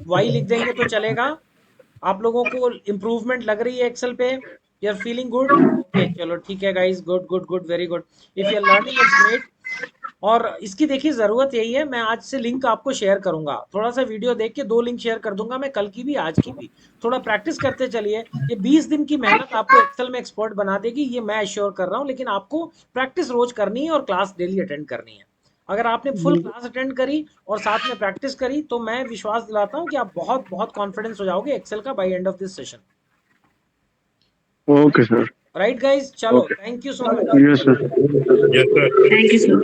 वाई लिख देंगे तो चलेगा। आप लोगों को इम्प्रूवमेंट लग रही है एक्सेल पे? You are feeling good? Okay चलो ठीक है guys, good good good, very good. If you are learning it's great. और इसकी देखिए जरूरत यही है, मैं आज से लिंक आपको शेयर करूंगा, थोड़ा सा वीडियो देख के 2 लिंक शेयर कर दूंगा मैं, कल की भी आज की भी। थोड़ा प्रैक्टिस करते चलिए। ये 20 दिन की मेहनत आपको एक्सेल में एक्सपर्ट बना देगी, ये मैं एश्योर कर रहा हूँ। लेकिन आपको प्रैक्टिस रोज करनी है और क्लास डेली अटेंड करनी है। अगर आपने फुल क्लास अटेंड करी और साथ में प्रैक्टिस करी तो मैं विश्वास दिलाता हूँ कि आप बहुत बहुत कॉन्फिडेंस हो जाओगे एक्सेल का by end of this session. Okay sir. Right guys, चलो thank you so much. Yes sir. Yes sir. Thank you sir.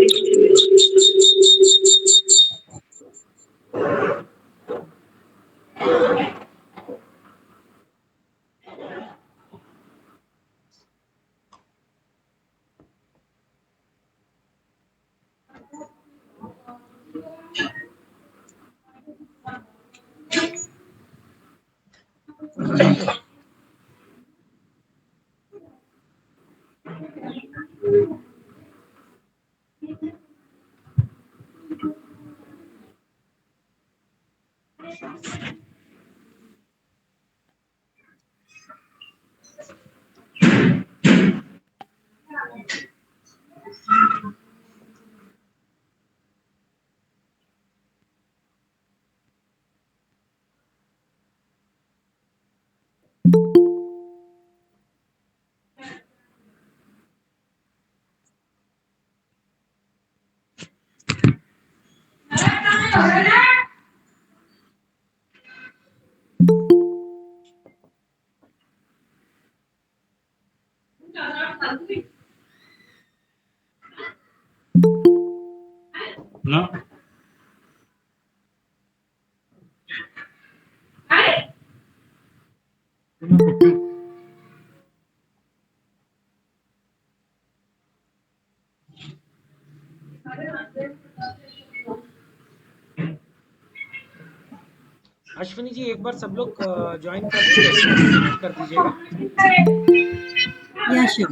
Ashwini ji एक बार सब लोग ज्वाइन कर दीजिएगा। Yeah, sure.